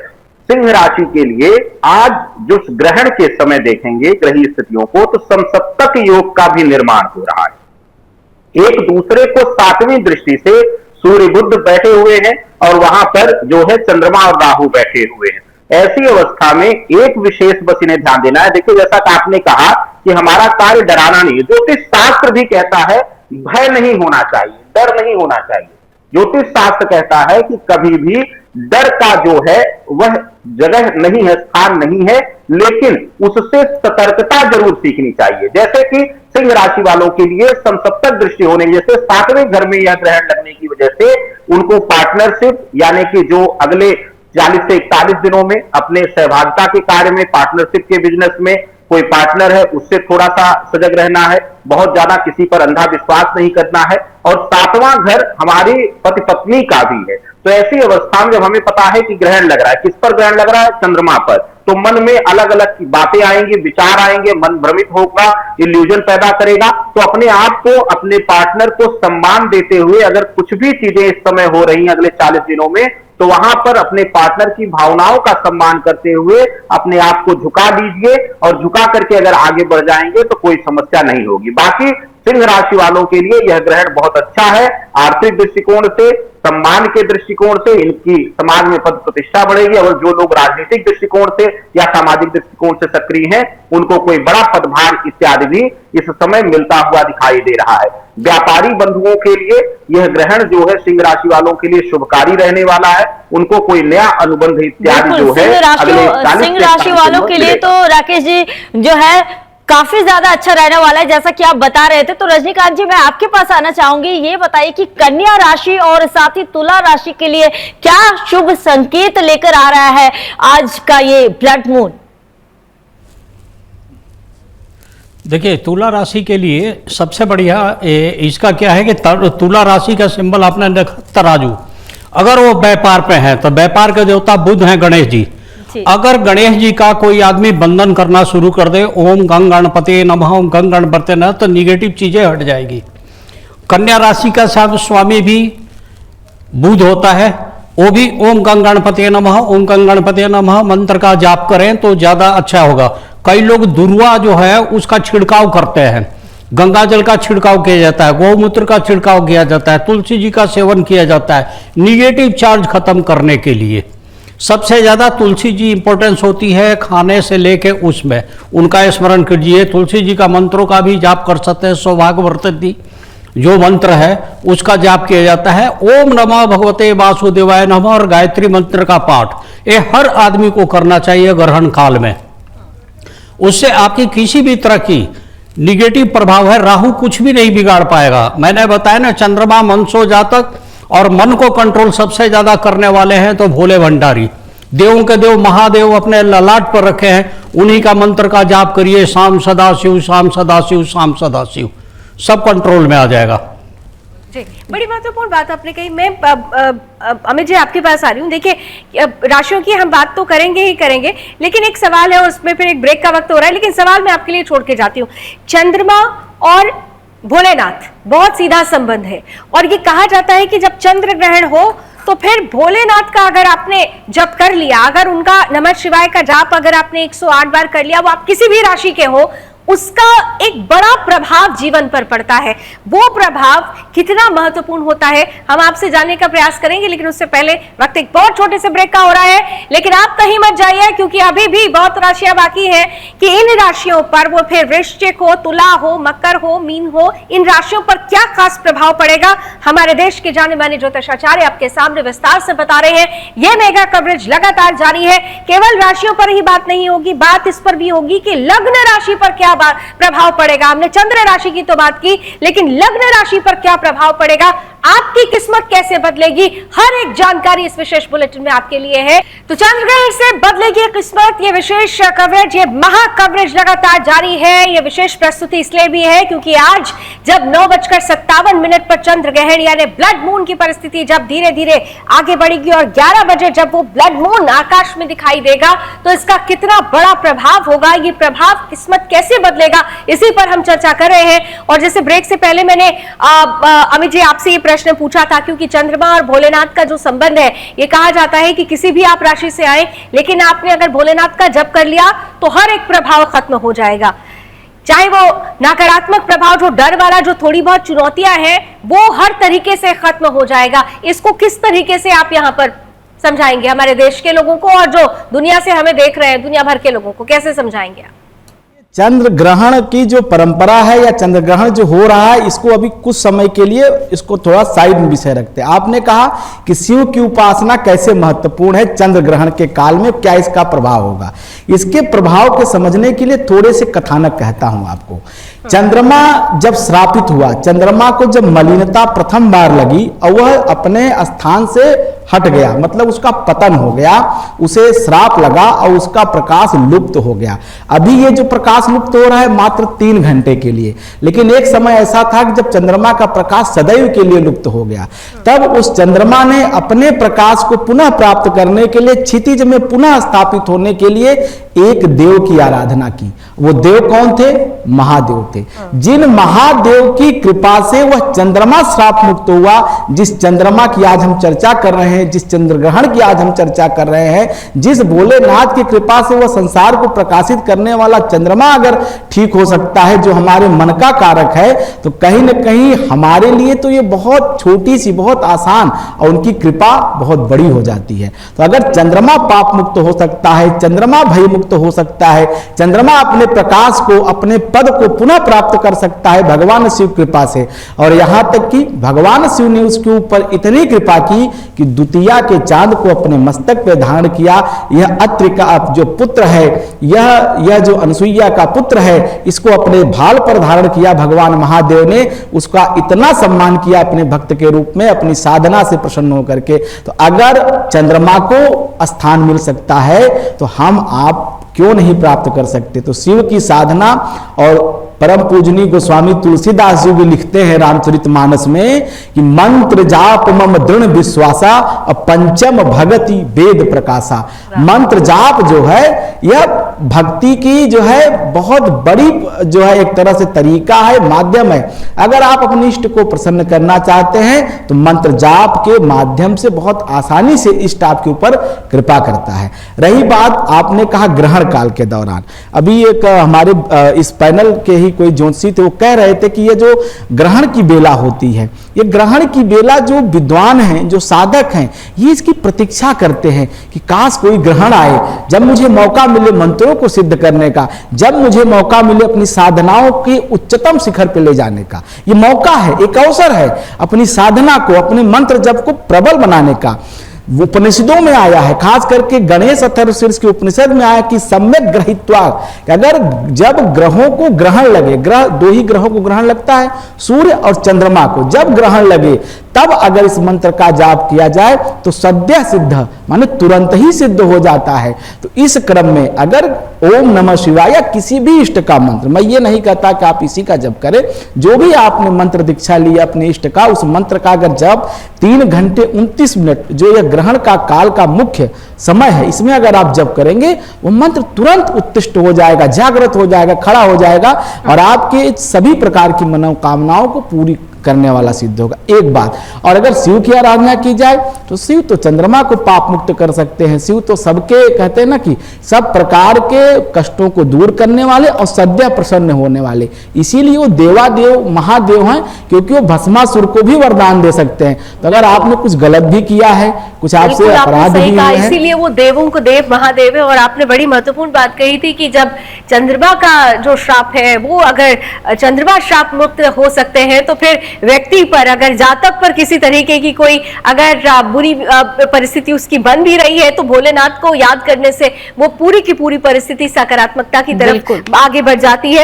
सिंह राशि के लिए आज जो ग्रहण के समय देखेंगे ग्रही स्थितियों को, तो समसप्तक योग का भी निर्माण हो रहा है। एक दूसरे को 7वीं दृष्टि से सूर्य बुध बैठे हुए हैं और वहां पर जो है चंद्रमा और राहु बैठे हुए हैं। ऐसी अवस्था में एक विशेष बस इन्हें ध्यान देना है। देखिए, जैसा कि आपने कहा कि हमारा कार्य डराना नहीं है, ज्योतिष शास्त्र भी कहता है भय नहीं होना चाहिए, डर नहीं होना चाहिए। ज्योतिष शास्त्र कहता है कि कभी भी डर का जो है वह जगह नहीं है, स्थान नहीं है, लेकिन उससे सतर्कता जरूर सीखनी चाहिए। जैसे कि सिंह राशि वालों के लिए समसप्तक दृष्टि होने की वजह से 7वें घर में यह ग्रहण लगने की वजह से उनको पार्टनरशिप, यानी कि जो अगले 40 से 41 दिनों में अपने सहभागिता के कार्य में, पार्टनरशिप के बिजनेस में कोई पार्टनर है उससे थोड़ा सा सजग रहना है, बहुत ज्यादा किसी पर अंधा विश्वास नहीं करना है। और 7वां घर हमारी पति पत्नी का भी है। तो ऐसी अवस्था में जब हमें पता है कि ग्रहण लग रहा है, किस पर ग्रहण लग रहा है? चंद्रमा पर, तो मन में अलग अलग बातें आएंगी, विचार आएंगे, मन भ्रमित होगा, इल्यूजन पैदा करेगा। तो अपने आप को, अपने पार्टनर को सम्मान देते हुए अगर कुछ भी चीजें इस समय हो रही हैं अगले 40 दिनों में, तो वहां पर अपने पार्टनर की भावनाओं का सम्मान करते हुए अपने आप को झुका दीजिए और झुका करके अगर आगे बढ़ जाएंगे तो कोई समस्या नहीं होगी। बाकी सिंह राशि वालों के लिए यह ग्रहण बहुत अच्छा है। आर्थिक दृष्टिकोण से, सम्मान के दृष्टिकोण से इनकी समाज में पद प्रतिष्ठा बढ़ेगी, और जो लोग राजनीतिक दृष्टिकोण से या सामाजिक दृष्टिकोण से सक्रिय हैं उनको कोई बड़ा पदभार इत्यादि भी इस समय मिलता हुआ दिखाई दे रहा है। व्यापारी बंधुओं के लिए यह ग्रहण जो है सिंह राशि वालों के लिए शुभकारी रहने वाला है। उनको कोई नया अनुबंध इत्यादि जो है सिंह राशि वालों के लिए तो राकेश जी जो है काफी ज्यादा अच्छा रहने वाला है, जैसा कि आप बता रहे थे। तो रजनीकांत जी, मैं आपके पास आना चाहूंगी, ये बताइए कि कन्या राशि और साथ ही तुला राशि के लिए क्या शुभ संकेत लेकर आ रहा है आज का ये ब्लड मून? देखिए, तुला राशि के लिए सबसे बढ़िया इसका क्या है कि तुला राशि का सिंबल आपने देखा तराजू। अगर वो व्यापार पे है तो व्यापार के देवता बुध हैं, गणेश जी। अगर गणेश जी का कोई आदमी बंधन करना शुरू कर दे, ओम गंग गणपति नमः, ओम गंग गणपति नमः, तो निगेटिव चीजें हट जाएगी। कन्या राशि का साथ स्वामी भी बुध होता है, वो भी ओम गंग गणपति नमः, ओम गंग गणपति नमः मंत्र का जाप करें तो ज्यादा अच्छा होगा। कई लोग दुर्वा जो है उसका छिड़काव करते हैं, गंगा जल का छिड़काव किया जाता है, गौमूत्र का छिड़काव किया जाता है, तुलसी जी का सेवन किया जाता है निगेटिव चार्ज खत्म करने के लिए। सबसे ज़्यादा तुलसी जी इंपॉर्टेंस होती है खाने से लेके उसमें, उनका स्मरण कीजिए। तुलसी जी का मंत्रों का भी जाप कर सकते हैं। सौभाग्य वर्धती जो मंत्र है उसका जाप किया जाता है। ओम नमः भगवते वासुदेवाय नमः और गायत्री मंत्र का पाठ ये हर आदमी को करना चाहिए ग्रहण काल में। उससे आपकी किसी भी तरह की निगेटिव प्रभाव है, राहु कुछ भी नहीं बिगाड़ पाएगा। मैंने बताया ना, चंद्रमा मनसो जातक और मन को कंट्रोल सबसे ज्यादा करने वाले हैं तो भोले भंडारी, देवों के देव महादेव अपने ललाट पर रखे हैं, उन्हीं का मंत्र का जाप करिए। शाम सदाशिव, शाम सदाशिव, शाम सदाशिव, सब कंट्रोल में आ जाएगा। जी, बड़ी महत्वपूर्ण बात आपने कही। मैं अमित जी आपके पास आ रही हूँ। देखिए, राशियों की हम बात तो करेंगे ही करेंगे, लेकिन एक सवाल है, उसमें फिर एक ब्रेक का वक्त हो रहा है, लेकिन सवाल मैं आपके लिए छोड़ के जाती हूँ। चंद्रमा और भोलेनाथ बहुत सीधा संबंध है, और ये कहा जाता है कि जब चंद्र ग्रहण हो तो फिर भोलेनाथ का अगर आपने जप कर लिया, अगर उनका नमः शिवाय का जाप अगर आपने 108 बार कर लिया, वो आप किसी भी राशि के हो, उसका एक बड़ा प्रभाव जीवन पर पड़ता है। वो प्रभाव कितना महत्वपूर्ण होता है हम आपसे जानने का प्रयास करेंगे, लेकिन उससे पहले वक्त एक बहुत छोटे से ब्रेक का हो रहा है। लेकिन आप कहीं मत जाइए, क्योंकि अभी भी बहुत राशियां बाकी हैं कि इन राशियों पर, वो फिर वृश्चिक हो, तुला हो, मकर हो, मीन हो, इन राशियों पर क्या खास प्रभाव पड़ेगा, हमारे देश के जाने माने ज्योतिषाचार्य आपके सामने विस्तार से बता रहे हैं। यह मेगा कवरेज लगातार जारी है। केवल राशियों पर ही बात नहीं होगी, बात इस पर भी होगी कि लग्न राशि पर क्या प्रभाव पड़ेगा। हमने चंद्र राशि की तो बात की, लेकिन लग्न राशि पर क्या प्रभाव पड़ेगा, आपकी किस्मत कैसे बदलेगी, हर एक जानकारी इस विशेष बुलेटिन में आपके लिए है। तो चंद्रग्रहण से बदलेगी किस्मत, ये विशेष कवरेज, ये महा कवरेज लगातार जारी है। ये विशेष प्रस्तुति इसलिए भी है क्योंकि आज जब 9:57 पर चंद्र ग्रहण यानी ब्लड मून की परिस्थिति जब धीरे धीरे आगे बढ़ेगी और 11 बजे जब वो ब्लड मून आकाश में दिखाई देगा, तो इसका कितना बड़ा प्रभाव होगा, ये प्रभाव किस्मत कैसे बदलेगा, इसी पर हम चर्चा कर रहे हैं। और जैसे ब्रेक से पहले मैंने अमित जी आपसे ये प्रश्न पूछा था, क्योंकि चंद्रमा और भोलेनाथ का जो संबंध है, ये कहा जाता है कि किसी भी आप राशि से आए, लेकिन आपने अगर भोलेनाथ का जप कर लिया तो हर एक प्रभाव खत्म हो जाएगा, चाहे वो नकारात्मक प्रभाव, जो डर वाला, जो थोड़ी बहुत चुनौतियां हैं, वो हर तरीके से खत्म हो जाएगा। इसको किस तरीके से आप यहाँ पर समझाएंगे हमारे देश के लोगों को, और जो दुनिया से हमें देख रहे हैं, दुनिया भर के लोगों को कैसे समझाएंगे आप? चंद्र ग्रहण की जो परंपरा है या चंद्र ग्रहण जो हो रहा है, इसको अभी कुछ समय के लिए इसको थोड़ा साइड में विषय रखते हैं। आपने कहा कि शिव की उपासना कैसे महत्वपूर्ण है चंद्र ग्रहण के काल में, क्या इसका प्रभाव होगा। इसके प्रभाव के समझने के लिए थोड़े से कथानक कहता हूं आपको। चंद्रमा जब श्रापित हुआ, चंद्रमा को जब मलिनता प्रथम बार लगी और वह अपने स्थान से हट गया, मतलब उसका पतन हो गया, उसे श्राप लगा और उसका प्रकाश लुप्त हो गया। अभी ये जो प्रकाश लुप्त हो रहा है मात्र 3 घंटे के लिए, लेकिन एक समय ऐसा था कि जब चंद्रमा का प्रकाश सदैव के लिए लुप्त हो गया, तब उस चंद्रमा ने अपने प्रकाश को पुनः प्राप्त करने के लिए, क्षितिज में पुनः स्थापित होने के लिए एक देव की आराधना की। वो देव कौन थे? महादेव थे। जिन महादेव की कृपा से वह चंद्रमा श्राप मुक्त हुआ, जिस चंद्रमा की आज हम चर्चा कर रहे हैं, जिस चंद्र ग्रहण की आज हम चर्चा कर रहे हैं, जिस भोलेनाथ की कृपा से वह संसार को प्रकाशित करने वाला चंद्रमा अगर ठीक हो सकता है, जो हमारे मन का कारक है, तो कहीं न कहीं हमारे लिए तो ये बहुत छोटी सी, बहुत आसान, और उनकी कृपा बहुत बड़ी हो जाती है। तो अगर चंद्रमा पाप मुक्त हो सकता है, चंद्रमा भय मुक्त हो सकता है, चंद्रमा अपने प्रकाश को, अपने पद को पुनः प्राप्त कर सकता है भगवान शिव कृपा से, और यहां तक कि भगवान शिव ने उसके ऊपर इतनी कृपा की कि द्वितीया के चांद को अपने मस्तक पे धारण किया। यह अत्रि का जो पुत्र है, यह जो अनसुईया का पुत्र है, इसको अपने भाल पर धारण किया भगवान महादेव ने, उसका इतना सम्मान किया अपने भक्त के रूप में, अपनी साधना से प्रसन्न होकर के। तो अगर चंद्रमा को स्थान मिल सकता है तो हम आप क्यों नहीं प्राप्त कर सकते। तो शिव की साधना, और परम पूजनीय गोस्वामी तुलसीदास जी भी लिखते हैं रामचरितमानस में कि मंत्र जाप मम दृढ़ विश्वासा और पंचम भगति वेद प्रकाशा। मंत्र जाप जो है यह भक्ति की जो है बहुत बड़ी जो है एक तरह से तरीका है, माध्यम है। अगर आप अपने इष्ट को प्रसन्न करना चाहते हैं तो मंत्र जाप के माध्यम से बहुत आसानी से इष्ट आपके ऊपर कृपा करता है। रही बात आपने कहा ग्रहण काल के दौरान, अभी एक हमारे इस पैनल के ही भी कोई ज्योतिषी थे, वो कह रहे थे कि ये जो ग्रहण की बेला होती है, ये ग्रहण की बेला जो विद्वान हैं, जो साधक हैं, ये इसकी प्रतीक्षा करते हैं कि काश कोई ग्रहण आए, जब मुझे मौका मिले मंत्रों को सिद्ध करने का, जब मुझे मौका मिले अपनी साधनाओं के उच्चतम शिखर पे ले जाने का। ये मौका है, एक अवसर है अपनी साधना को, अपने मंत्र जप को प्रबल बनाने का। उपनिषदों में आया है, खास करके गणेश अथर्वशीर्ष के उपनिषद में आया कि सम्यक ग्रहित्वा, कि अगर जब ग्रहों को ग्रहण लगे, ग्रह दो ही ग्रहों को ग्रहण लगता है, सूर्य और चंद्रमा को, जब ग्रहण लगे तब अगर इस मंत्र का जाप किया जाए तो सद्य सिद्ध, माने तुरंत ही सिद्ध हो जाता है। तो इस क्रम में अगर ओम नमः शिवाय या किसी भी इष्ट का मंत्र, मैं ये नहीं कहता कि आप इसी का जप करें, जो भी आपने मंत्र दीक्षा ली अपने इष्ट का, उस मंत्र का अगर जप 3 घंटे 29 मिनट, जो यह ग्रहण का काल का मुख्य समय है, इसमें अगर आप जप करेंगे, वो मंत्र तुरंत उत्तिष्ट हो जाएगा, जागृत हो जाएगा, खड़ा हो जाएगा और आपके सभी प्रकार की मनोकामनाओं को पूरी करने वाला सिद्ध होगा। एक बात, और अगर शिव की आराधना की जाए तो शिव तो चंद्रमा को पाप मुक्त कर सकते हैं, शिव तो सबके कहते हैं ना कि सब प्रकार के कष्टों को दूर करने वाले और सद्य प्रसन्न होने वाले, इसीलिए वो देवादेव महादेव हैं, क्योंकि वो भस्मासुर को भी वरदान दे सकते हैं। तो अगर आपने कुछ गलत भी किया है, कुछ आपसे अपराध भी हुए हैं, इसीलिए वो देवों को देव महादेव है। और आपने बड़ी महत्वपूर्ण बात कही थी कि जब चंद्रमा का जो श्राप है, वो अगर चंद्रमा श्राप मुक्त हो सकते हैं, तो फिर व्यक्ति पर, अगर जातक पर किसी तरीके की कोई अगर बुरी परिस्थिति उसकी बन भी रही है, तो भोलेनाथ को याद करने से वो पूरी की पूरी परिस्थिति सकारात्मकता की तरफ आगे बढ़ जाती है।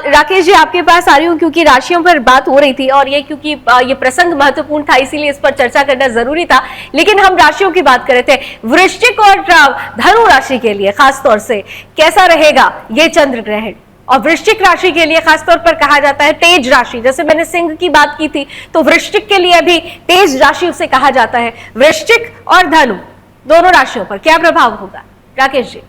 राकेश जी, आपके पास आ रही हूँ क्योंकि राशियों पर बात हो रही थी और ये क्योंकि ये प्रसंग महत्वपूर्ण था, इसीलिए इस पर चर्चा करना जरूरी था। लेकिन हम राशियों की बात कर रहे थे, वृश्चिक और धनु राशि के लिए खास तौर से कैसा रहेगा ये चंद्र ग्रहण? और वृश्चिक राशि के लिए खासतौर पर कहा जाता है तेज राशि, जैसे मैंने सिंह की बात की थी, तो वृश्चिक के लिए भी तेज राशि उसे कहा जाता है। वृश्चिक और धनु दोनों राशियों पर क्या प्रभाव होगा राकेश जी?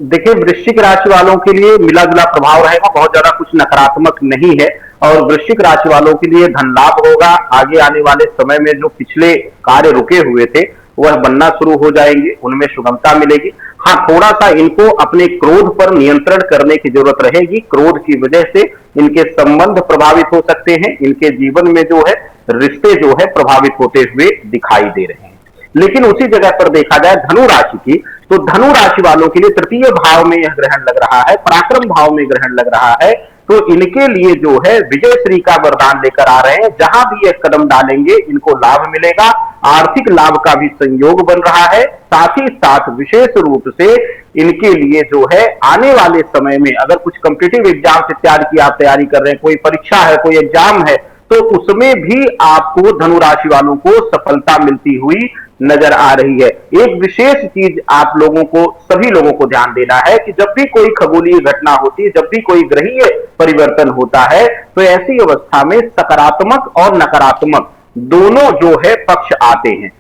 देखिए, वृश्चिक राशि वालों के लिए मिला जुला प्रभाव रहेगा, बहुत ज्यादा कुछ नकारात्मक नहीं है। और वृश्चिक राशि वालों के लिए धन लाभ होगा। आगे आने वाले समय में जो पिछले कार्य रुके हुए थे वह बनना शुरू हो जाएंगे, उनमें सुगमता मिलेगी। हाँ, थोड़ा सा इनको अपने क्रोध पर नियंत्रण करने की जरूरत रहेगी। क्रोध की वजह से इनके संबंध प्रभावित हो सकते हैं, इनके जीवन में जो है रिश्ते जो है प्रभावित होते हुए दिखाई दे रहे हैं। लेकिन उसी जगह पर देखा जाए धनु राशि की, तो धनु राशि वालों के लिए तृतीय भाव में यह ग्रहण लग रहा है, पराक्रम भाव में ग्रहण लग रहा है। तो इनके लिए जो है विजय श्री का वरदान लेकर आ रहे हैं। जहां भी ये कदम डालेंगे इनको लाभ मिलेगा, आर्थिक लाभ का भी संयोग बन रहा है। साथ ही साथ विशेष रूप से इनके लिए जो है आने वाले समय में अगर कुछ कॉम्पिटिटिव एग्जाम इत्यादि की आप तैयारी कर रहे हैं, कोई परीक्षा है, कोई एग्जाम है, तो उसमें भी आपको धनु राशि वालों को सफलता मिलती हुई नजर आ रही है। एक विशेष चीज आप लोगों को, सभी लोगों को ध्यान देना है कि जब भी कोई खगोलीय घटना होती है, जब भी कोई ग्रहीय परिवर्तन होता है, तो ऐसी अवस्था में सकारात्मक और नकारात्मक दोनों जो है पक्ष आते हैं।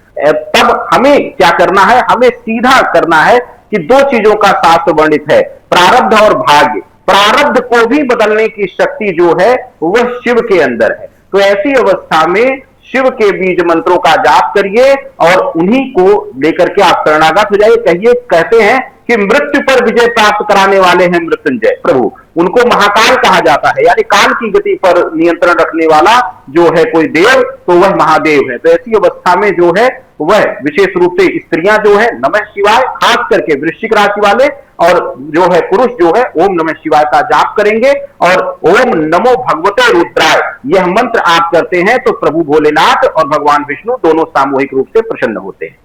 तब हमें क्या करना है? हमें सीधा करना है कि दो चीजों का शास्त्र वर्णित है, प्रारब्ध और भाग्य। प्रारब्ध को भी बदलने की शक्ति जो है वह शिव के अंदर है। तो ऐसी अवस्था में शिव के बीज मंत्रों का जाप करिए और उन्हीं को लेकर के आप शरणागत हो जाइए। कहिए, कहते हैं कि मृत्यु पर विजय प्राप्त कराने वाले हैं मृत्युंजय प्रभु, उनको महाकाल कहा जाता है, यानी काल की गति पर नियंत्रण रखने वाला जो है कोई देव, तो वह महादेव है। तो ऐसी अवस्था में जो है वह विशेष रूप से स्त्रियां जो है नमः शिवाय, खास करके वृश्चिक राशि वाले, और जो है पुरुष जो है ओम नमः शिवाय का जाप करेंगे। और ओम नमो भगवते रुद्राय यह मंत्र आप करते हैं तो प्रभु भोलेनाथ और भगवान विष्णु दोनों सामूहिक रूप से प्रसन्न होते हैं।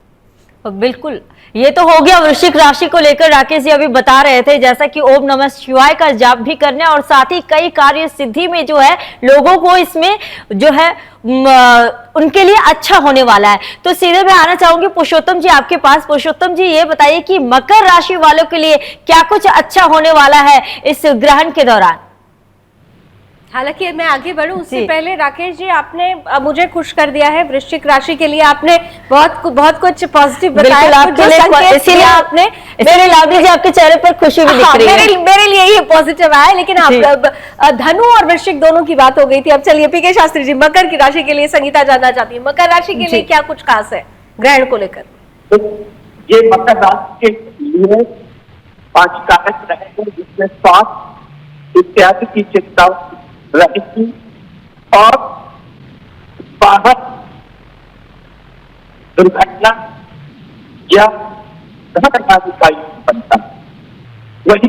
बिल्कुल, ये तो हो गया वृश्चिक राशि को लेकर। राकेश जी अभी बता रहे थे जैसा कि ओम नमः शिवाय का जाप भी करने और साथ ही कई कार्य सिद्धि में जो है लोगों को इसमें जो है उनके लिए अच्छा होने वाला है। तो सीधे मैं आना चाहूंगी पुरुषोत्तम जी आपके पास। पुरुषोत्तम जी, ये बताइए कि मकर राशि वालों के लिए क्या कुछ अच्छा होने वाला है इस ग्रहण के दौरान? हालांकि मैं आगे बढ़ूं उससे पहले राकेश जी, आपने मुझे खुश कर दिया है। वृश्चिक राशि के लिए आपने बहुत कुछ पॉजिटिव बताया, इसीलिए आपने मेरे लावली जी आपके चेहरे पर खुशी भी दिख रही है। मेरे लिए ये पॉजिटिव आया। लेकिन आप धनु और वृश्चिक दोनों की बात हो गई थी। अब चलिए पीके शास्त्री जी, मकर की राशि के लिए संगीता जानना चाहती है, मकर राशि के लिए क्या कुछ खास है ग्रहण को लेकर? ये मकर राशि के लिए 5 कारक रहेंगे, जिसमें स्वास्थ्य, इत्यादि की चिंता रहेगी और बाहर दुर्घटना या घटना का बनता वही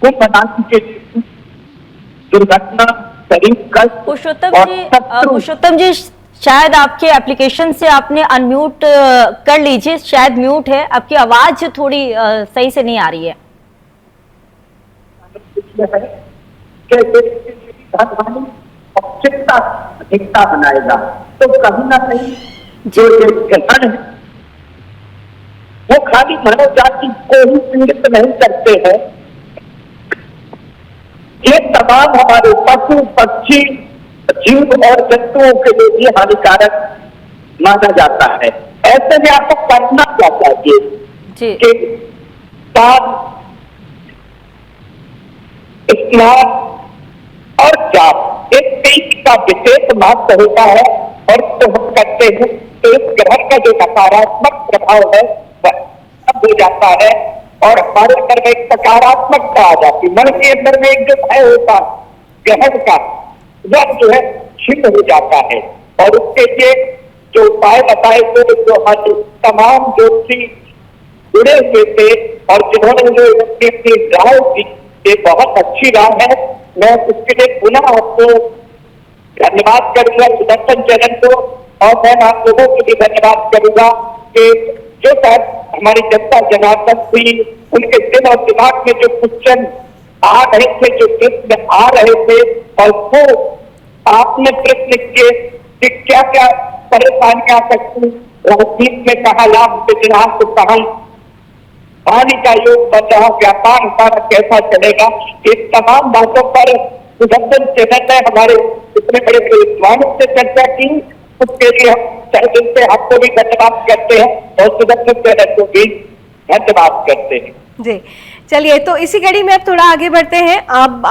कुंभ राशि के दुर्घटना शरीर कष्ट पुरुषोत्तम जी शायद आपके एप्लीकेशन से आपने अनम्यूट कर लीजिए, शायद म्यूट है, आपकी आवाज थोड़ी सही से नहीं आ रही है। चिंता अधिकता बनाएगा तो कहीं ना कहीं जो ग्रहण है वो खाली मानव जाति को ही पीड़ित नहीं करते हैं, ये तमाम हमारे पशु पक्षी जीव और जंतुओं के लिए भी हानिकारक माना जाता है। ऐसे में आपको करना क्या चाहिए कि दान, इस्लाम और जाप एक तेज का विशेष महत्व होता है और तो हम करते हैं तो इस ग्रहण का जो नकारात्मक प्रभाव है वह हो जाता है और हमारे अंदर में एक सकारात्मकता आ जाती है। मन के अंदर में एक जो भय होता ग्रहण का वह जो है छिन्न हो जाता है और उसके लिए जो उपाय बताए थे जो हमारे तमाम ज्योतिषी जुड़े हुए थे और जिन्होंने जो अपनी राय दी ये बहुत अच्छी राय है। मैं उसके लिए पुनः आपको धन्यवाद करूंगा सुदर्शन चैनल को और मैं आप लोगों को भी धन्यवाद करूंगा कि जो शायद हमारी जनता जनार्दन थी उनके दिल और दिमाग में जो क्वेश्चन आ रहे थे, जो प्रश्न आ रहे थे और वो आपने प्रश्न किए कि क्या क्या परेशानियां आ सकती, राजनीति में कहा लाभ बिजनेस को कहा पानी का योग बन रहा, व्यापार हमारा कैसा चलेगा, इन तमाम बातों पर सुदर्शन चैनल ने हमारे इतने बड़े विद्वानों से चर्चा की, उसके लिए हम तहे दिल से आपको भी धन्यवाद करते हैं और सुदर्शन चैनल को भी धन्यवाद करते हैं। जी चलिए, तो इसी कड़ी में अब थोड़ा आगे बढ़ते हैं। आप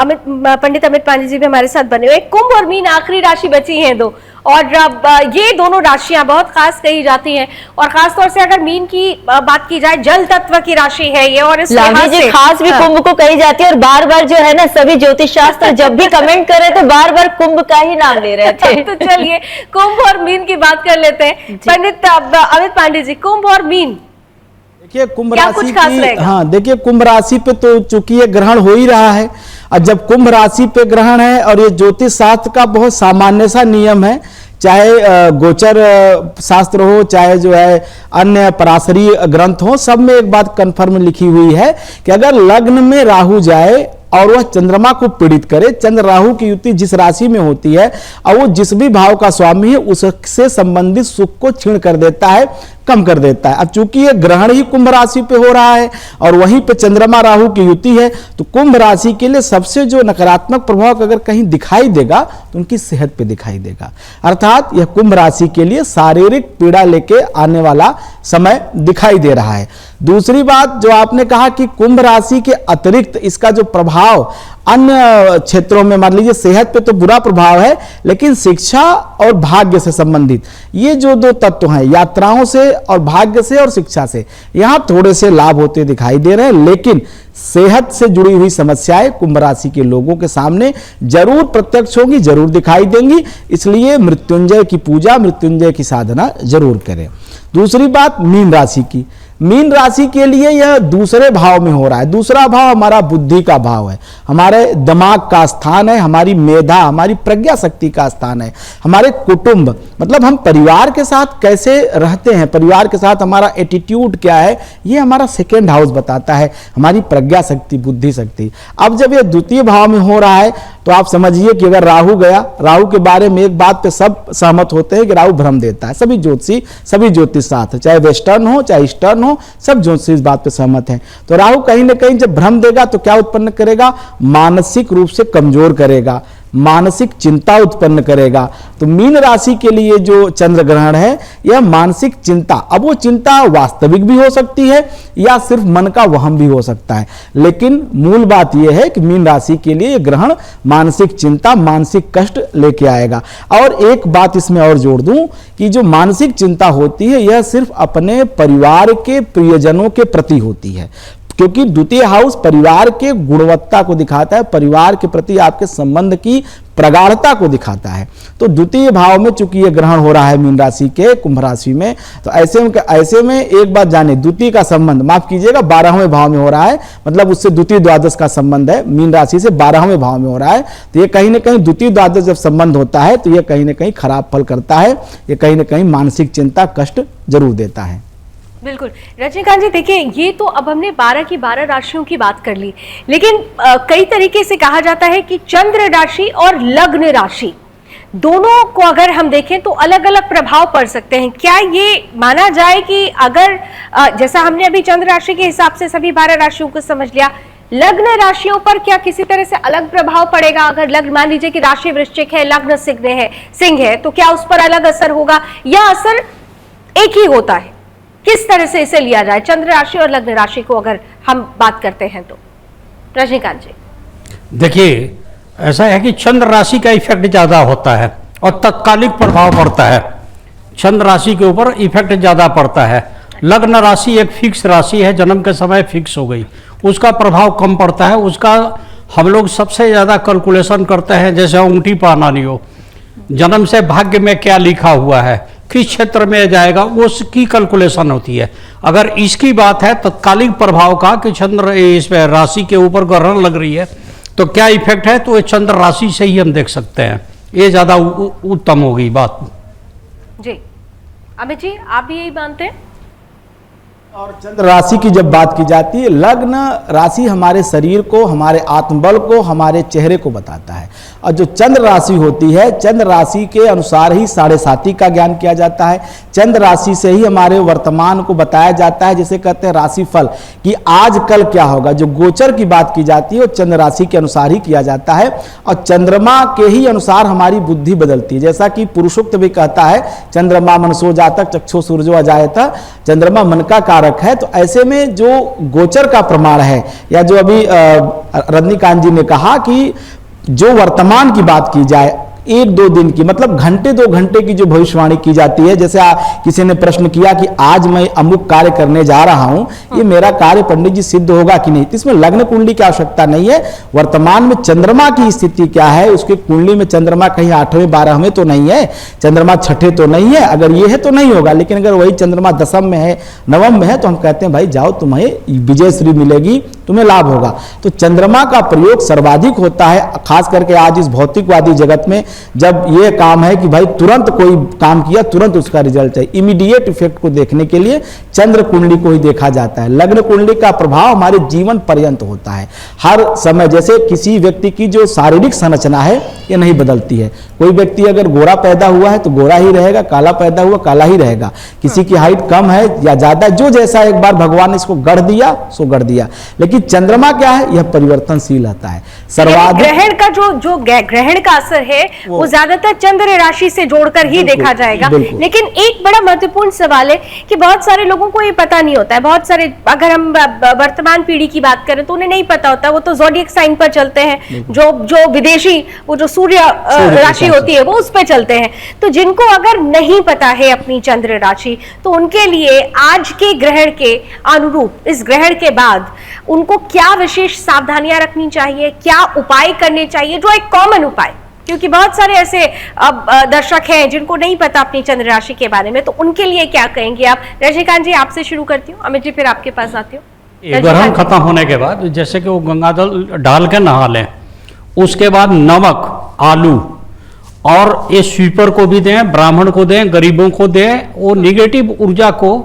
पंडित अमित पांडे जी भी हमारे साथ बने हुए। कुंभ और मीन आखिरी राशि बची हैं दो, और अब ये दोनों राशियां बहुत खास कही जाती हैं और खासतौर से अगर मीन की बात की जाए जल तत्व की राशि है ये, और इस लिहाज से खास भी कुंभ को कही जाती है और बार बार जो है ना सभी ज्योतिष शास्त्र जब भी कमेंट कर रहे थे बार बार कुंभ का ही नाम ले रहे थे। तो चलिए कुंभ और मीन की बात कर लेते हैं। पंडित अमित पांडे जी, कुंभ और मीन देखिए कुंभ राशि की, हाँ देखिए कुंभ राशि पे तो चूंकि ये ग्रहण हो ही रहा है, और जब कुंभ राशि पे ग्रहण है और ये ज्योतिष शास्त्र का बहुत सामान्य सा नियम है, चाहे गोचर शास्त्र हो चाहे जो है अन्य पराशरी ग्रंथ हो, सब में एक बात कन्फर्म लिखी हुई है कि अगर लग्न में राहु जाए और वह चंद्रमा को पीड़ित करे, चंद्र राहु की युति जिस राशि में होती है और वो जिस भी भाव का स्वामी है उससे संबंधित सुख को क्षीण कर देता है, कम कर देता है। अब चूंकि ये ग्रहण ही कुंभ राशि पे हो रहा है और वहीं पे चंद्रमा राहु की युति है, तो कुंभ राशि के लिए सबसे जो नकारात्मक प्रभाव अगर कहीं दिखाई देगा तो उनकी सेहत पे दिखाई देगा। अर्थात यह कुंभ राशि के लिए शारीरिक पीड़ा लेके आने वाला समय दिखाई दे रहा है। दूसरी बात जो आपने कहा कि कुंभ राशि के अतिरिक्त इसका जो प्रभाव अन्य क्षेत्रों में, मान लीजिए सेहत पे तो बुरा प्रभाव है, लेकिन शिक्षा और भाग्य से संबंधित ये जो दो तत्व हैं, यात्राओं से और भाग्य से और शिक्षा से, यहां थोड़े से लाभ होते दिखाई दे रहे हैं, लेकिन सेहत से जुड़ी हुई समस्याएं कुंभ राशि के लोगों के सामने जरूर प्रत्यक्ष होंगी, जरूर दिखाई देंगी। इसलिए मृत्युंजय की पूजा, मृत्युंजय की साधना जरूर करें। दूसरी बात मीन राशि की, मीन राशि के लिए यह दूसरे भाव में हो रहा है। दूसरा भाव हमारा बुद्धि का भाव है, हमारे दिमाग का स्थान है, हमारी मेधा, हमारी प्रज्ञा शक्ति का स्थान है, हमारे कुटुंब, मतलब हम परिवार के साथ कैसे रहते हैं, परिवार के साथ हमारा एटीट्यूड क्या है, ये हमारा सेकेंड हाउस बताता है, हमारी प्रज्ञा शक्ति, बुद्धि शक्ति। अब जब ये द्वितीय भाव में हो रहा है तो आप समझिए कि अगर राहु गया, राहु के बारे में एक बात पे सब सहमत होते हैं कि राहु भ्रम देता है, सभी ज्योतिषी, सभी ज्योतिष शास्त्र, चाहे वेस्टर्न हो चाहे ईस्टर्न हो, सब ज्योतिषी इस बात पे सहमत हैं। तो राहु कहीं ना कहीं जब भ्रम देगा तो क्या उत्पन्न करेगा, मानसिक रूप से कमजोर करेगा, मानसिक चिंता उत्पन्न करेगा। तो मीन राशि के लिए जो चंद्र ग्रहण है यह मानसिक चिंता, अब वो चिंता वास्तविक भी हो सकती है या सिर्फ मन का वहम भी हो सकता है, लेकिन मूल बात यह है कि मीन राशि के लिए यह ग्रहण मानसिक चिंता, मानसिक कष्ट लेके आएगा। और एक बात इसमें और जोड़ दूं कि जो मानसिक चिंता होती है यह सिर्फ अपने परिवार के प्रियजनों के प्रति होती है, क्योंकि द्वितीय हाउस परिवार के गुणवत्ता को दिखाता है, परिवार के प्रति आपके संबंध की प्रगाढ़ता को दिखाता है। तो द्वितीय भाव में चूंकि ये ग्रहण हो रहा है मीन राशि के कुंभ राशि में, तो ऐसे में एक बात जाने, द्वितीय का संबंध, माफ कीजिएगा, 12वें भाव में हो रहा है, मतलब उससे द्वितीय द्वादश का संबंध है, मीन राशि से 12वें भाव में हो रहा है। तो ये कहीं ना कहीं द्वितीय द्वादश जब संबंध होता है तो ये कहीं ना कहीं खराब फल करता है, ये कहीं ना कहीं मानसिक चिंता, कष्ट जरूर देता है। बिल्कुल रजनीकांत जी, देखिए ये तो अब हमने 12 की 12 राशियों की बात कर ली, लेकिन कई तरीके से कहा जाता है कि चंद्र राशि और लग्न राशि दोनों को अगर हम देखें तो अलग अलग प्रभाव पड़ सकते हैं। क्या ये माना जाए कि अगर जैसा हमने अभी चंद्र राशि के हिसाब से सभी 12 राशियों को समझ लिया, लग्न राशियों पर क्या किसी तरह से अलग प्रभाव पड़ेगा? अगर लग्न, मान लीजिए कि राशि वृश्चिक है, लग्न सिंह है, तो क्या उस पर अलग असर होगा या असर एक ही होता है? किस तरह से इसे लिया जाए चंद्र राशि और लग्न राशि को अगर हम बात करते हैं तो? रजनीकांत जी, देखिए ऐसा है कि चंद्र राशि का इफेक्ट ज्यादा होता है और तत्कालिक प्रभाव पड़ता है, चंद्र राशि के ऊपर इफेक्ट ज्यादा पड़ता है। लग्न राशि एक फिक्स राशि है, जन्म के समय फिक्स हो गई, उसका प्रभाव कम पड़ता है। उसका हम लोग सबसे ज्यादा कैलकुलेशन करते हैं, जैसे अंगूठी पहनानी हो, जन्म से भाग्य में क्या लिखा हुआ है, किस क्षेत्र में जाएगा, उसकी कैलकुलेशन होती है। अगर इसकी बात है तत्कालिक प्रभाव का कि चंद्र इस राशि के ऊपर ग्रहण लग रही है तो क्या इफेक्ट है, तो ये चंद्र राशि से ही हम देख सकते हैं, ये ज्यादा उत्तम होगी बात। जी अमित जी, आप भी यही मानते हैं? और चंद्र राशि की जब बात की जाती है, लग्न राशि हमारे शरीर को, हमारे आत्मबल को, हमारे चेहरे को बताता है, और जो चंद्र राशि होती है, चंद्र राशि के अनुसार ही 7.5 का ज्ञान किया जाता है, चंद्र राशि से ही हमारे वर्तमान को बताया जाता है, जिसे कहते हैं राशिफल, कि आज कल क्या होगा। जो गोचर की बात की जाती है वो चंद्र राशि के अनुसार ही किया जाता है, और चंद्रमा के ही अनुसार हमारी बुद्धि बदलती है। जैसा कि पुरुषोक्त भी कहता है, चंद्रमा मनसो जातक चक्षु सूर्यो अजायत, चंद्रमा मन का कारक है। तो ऐसे में जो गोचर का प्रमाण है, या जो अभी रजनीकांत जी ने कहा कि जो वर्तमान की बात की जाए, 1-2 दिन की, मतलब घंटे 2 घंटे की जो भविष्यवाणी की जाती है, जैसे किसी ने प्रश्न किया कि आज मैं अमुक कार्य करने जा रहा हूं, ये मेरा कार्य पंडित जी सिद्ध होगा कि नहीं, तो इसमें लग्न कुंडली की आवश्यकता नहीं है। वर्तमान में चंद्रमा की स्थिति क्या है, उसके कुंडली में चंद्रमा कहीं 8वें 12वें तो नहीं है, चंद्रमा 6ठे तो नहीं है, अगर ये है तो नहीं होगा। लेकिन अगर वही चंद्रमा 10वीं में है, 9वीं में है, तो हम कहते हैं भाई जाओ, तुम्हें विजयश्री मिलेगी, तुम्हें लाभ होगा। तो चंद्रमा का प्रयोग सर्वाधिक होता है, खास करके आज इस भौतिकवादी जगत में, जब ये काम है कि भाई तुरंत कोई काम किया तुरंत उसका रिजल्ट है, इमीडिएट इफेक्ट को देखने के लिए चंद्र कुंडली को ही देखा जाता है। लग्न कुंडली का प्रभाव हमारे जीवन पर्यंत होता है, हर समय। जैसे किसी व्यक्ति की जो शारीरिक संरचना है ये नहीं बदलती है, कोई व्यक्ति अगर गोरा पैदा हुआ है तो गोरा ही रहेगा, काला पैदा हुआ काला ही रहेगा, किसी की हाइट कम है या ज्यादा, जो जैसा एक बार भगवान ने इसको गढ़ दिया सो गढ़ दिया। लेकिन चंद्रमा क्या है, यह परिवर्तनशील आता है। सर्वाधिक ग्रहण का जो ग्रहण का असर है वो ज्यादातर चंद्र राशि से जोड़कर ही देखा जाएगा। लेकिन एक बड़ा महत्वपूर्ण सवाल है कि बहुत सारे लोगों को ये पता नहीं होता है, बहुत सारे, अगर हम वर्तमान पीढ़ी की बात करें तो उन्हें नहीं पता होता, वो तो ज़ोडिएक साइन पर चलते हैं, जो विदेशी वो जो सूर्य राशि होती है वो उस पर चलते हैं। तो जिनको अगर नहीं पता है अपनी चंद्र राशि, तो उनके लिए आज के ग्रहण के अनुरूप इस ग्रहण के बाद उनको क्या विशेष सावधानियां रखनी चाहिए, क्या उपाय करने चाहिए, जो एक कॉमन उपाय, क्योंकि बहुत सारे ऐसे दर्शक हैं जिनको नहीं पता अपनी चंद्र राशि के बारे में, तो उनके लिए क्या कहेंगे आप? रजनीकांत जी, आपसे शुरू करती हूँ, अमित जी फिर आपके पास आती हूँ। ग्रहण खत्म होने के बाद जैसे कि वो गंगाजल डाल के नहा लें, उसके बाद नमक, आलू और ये स्वीपर को भी दें, ब्राह्मण को दें, गरीबों को दें। वो निगेटिव ऊर्जा को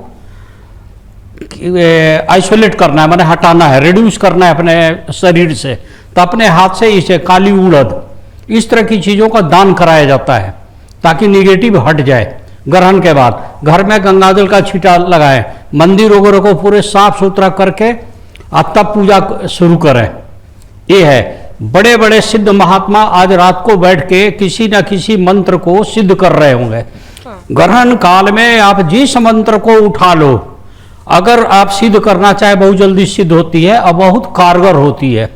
आइसोलेट करना है, माने हटाना है, रिड्यूस करना है अपने शरीर से। तो अपने हाथ से इसे काली उड़द, इस तरह की चीज़ों का दान कराया जाता है ताकि निगेटिव हट जाए। ग्रहण के बाद घर में गंगाजल का छींटा लगाएं, मंदिर वगैरह को पूरे साफ सुथरा करके आप तब पूजा शुरू करें। ये है, बड़े बड़े सिद्ध महात्मा आज रात को बैठ के किसी न किसी मंत्र को सिद्ध कर रहे होंगे। ग्रहण काल में आप जिस मंत्र को उठा लो, अगर आप सिद्ध करना चाहे बहुत जल्दी सिद्ध होती है और बहुत कारगर होती है।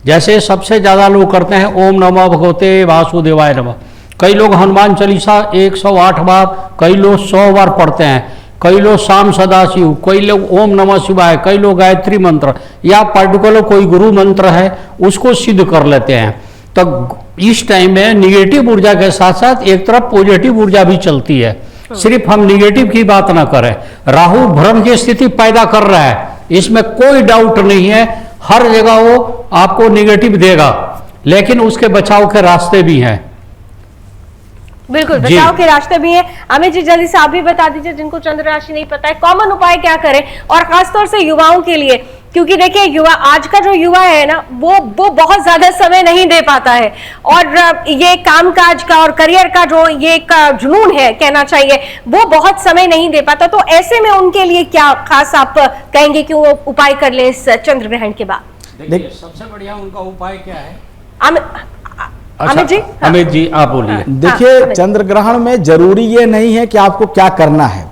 जैसे सबसे ज्यादा लोग करते हैं ओम नमः भगवते वासुदेवाय नमः, कई लोग हनुमान चालीसा 108 बार, कई लोग 100 बार पढ़ते हैं। कई लोग शाम सदाशिव, कई लोग ओम नमः शिवाय, कई लोग गायत्री मंत्र या पर्टिकुलर कोई गुरु मंत्र है उसको सिद्ध कर लेते हैं। तो इस टाइम में निगेटिव ऊर्जा के साथ साथ एक तरफ पॉजिटिव ऊर्जा भी चलती है। सिर्फ हम निगेटिव की बात ना करें, राहु भ्रम की स्थिति पैदा कर रहा है, इसमें कोई डाउट नहीं है। हर जगह वो आपको निगेटिव देगा, लेकिन उसके बचाव के रास्ते भी हैं। बिल्कुल, बचाव के रास्ते भी हैं। अमित जी जल्दी से आप भी बता दीजिए, जिनको चंद्र राशि नहीं पता है, कॉमन उपाय क्या करें, और खासतौर से युवाओं के लिए, क्योंकि देखिए युवा, आज का जो युवा है ना, वो बहुत ज्यादा समय नहीं दे पाता है, और ये कामकाज का और करियर का जो ये एक जुनून है कहना चाहिए, वो बहुत समय नहीं दे पाता। तो ऐसे में उनके लिए क्या खास आप कहेंगे कि वो उपाय कर ले इस चंद्र ग्रहण के बाद? देखिए सबसे बढ़िया उनका उपाय क्या है? अमित जी, अमित जी आप बोलिए। देखिए चंद्र ग्रहण में जरूरी ये नहीं है कि आपको क्या करना है।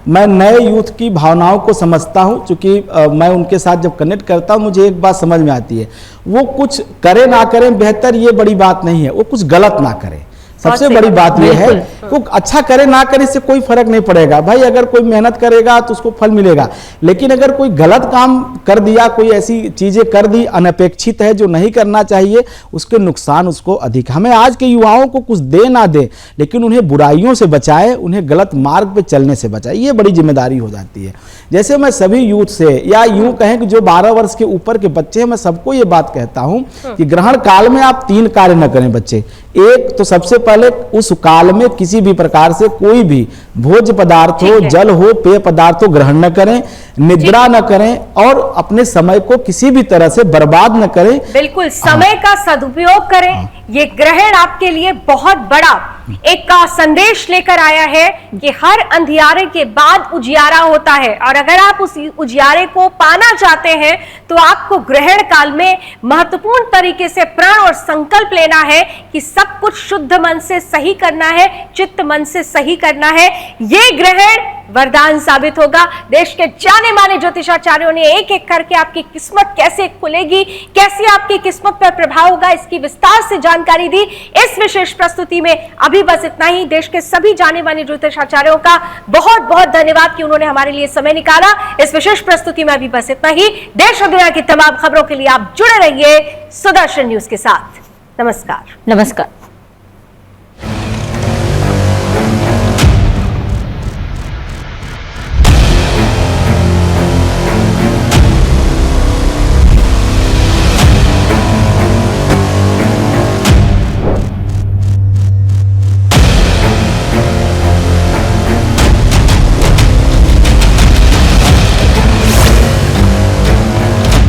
मैं नए यूथ की भावनाओं को समझता हूं, क्योंकि मैं उनके साथ जब कनेक्ट करता हूं मुझे एक बात समझ में आती है, वो कुछ करे ना करें बेहतर ये बड़ी बात नहीं है, वो कुछ गलत ना करें। सबसे बड़ी बात यह है कि अच्छा करे ना करे इससे कोई फर्क नहीं पड़ेगा भाई, अगर कोई मेहनत करेगा तो उसको फल मिलेगा, लेकिन अगर कोई गलत काम कर दिया, कोई ऐसी चीजें कर दी अनपेक्षित है जो नहीं करना चाहिए, उसके नुकसान उसको अधिक। हमें आज के युवाओं को कुछ दे ना दे, लेकिन उन्हें बुराइयों से बचाए, उन्हें गलत मार्ग पे चलने से बचाए, ये बड़ी जिम्मेदारी हो जाती है। जैसे मैं सभी यूथ से, या यूं कहें कि जो 12 वर्ष के ऊपर के बच्चे हैं, मैं सबको ये बात कहता हूं कि ग्रहण काल में आप 3 कार्य न करें बच्चे। एक तो सबसे पहले उस काल में किसी भी प्रकार से कोई भी भोज्य पदार्थ हो, जल हो, पेय पदार्थ हो ग्रहण न करें, निद्रा न करें, और अपने समय को किसी भी तरह से बर्बाद न करें। बिल्कुल, समय का सदुपयोग करें। ये ग्रहण आपके लिए बहुत बड़ा एक का संदेश लेकर आया है कि हर अंधियारे के बाद उजियारा होता है, और अगर आप उस उजियारे को पाना चाहते हैं तो आपको ग्रहण काल में महत्वपूर्ण तरीके से प्रण और संकल्प लेना है कि सब कुछ शुद्ध मन से सही करना है, चित्त मन से सही करना है। ये ग्रहण वरदान साबित होगा। देश के जाने माने ज्योतिषाचार्यों ने एक एक करके आपकी किस्मत कैसे खुलेगी, कैसे आपकी किस्मत पर प्रभाव होगा, इसकी विस्तार से जानकारी दी इस विशेष प्रस्तुति में। अभी बस इतना ही। देश के सभी जाने माने ज्योतिषाचार्यों का बहुत बहुत धन्यवाद कि उन्होंने हमारे लिए समय निकाला। इस विशेष प्रस्तुति में अभी बस इतना ही। देश और दुनिया की तमाम खबरों के लिए आप जुड़े रहिए सुदर्शन न्यूज के साथ। नमस्कार। नमस्कार।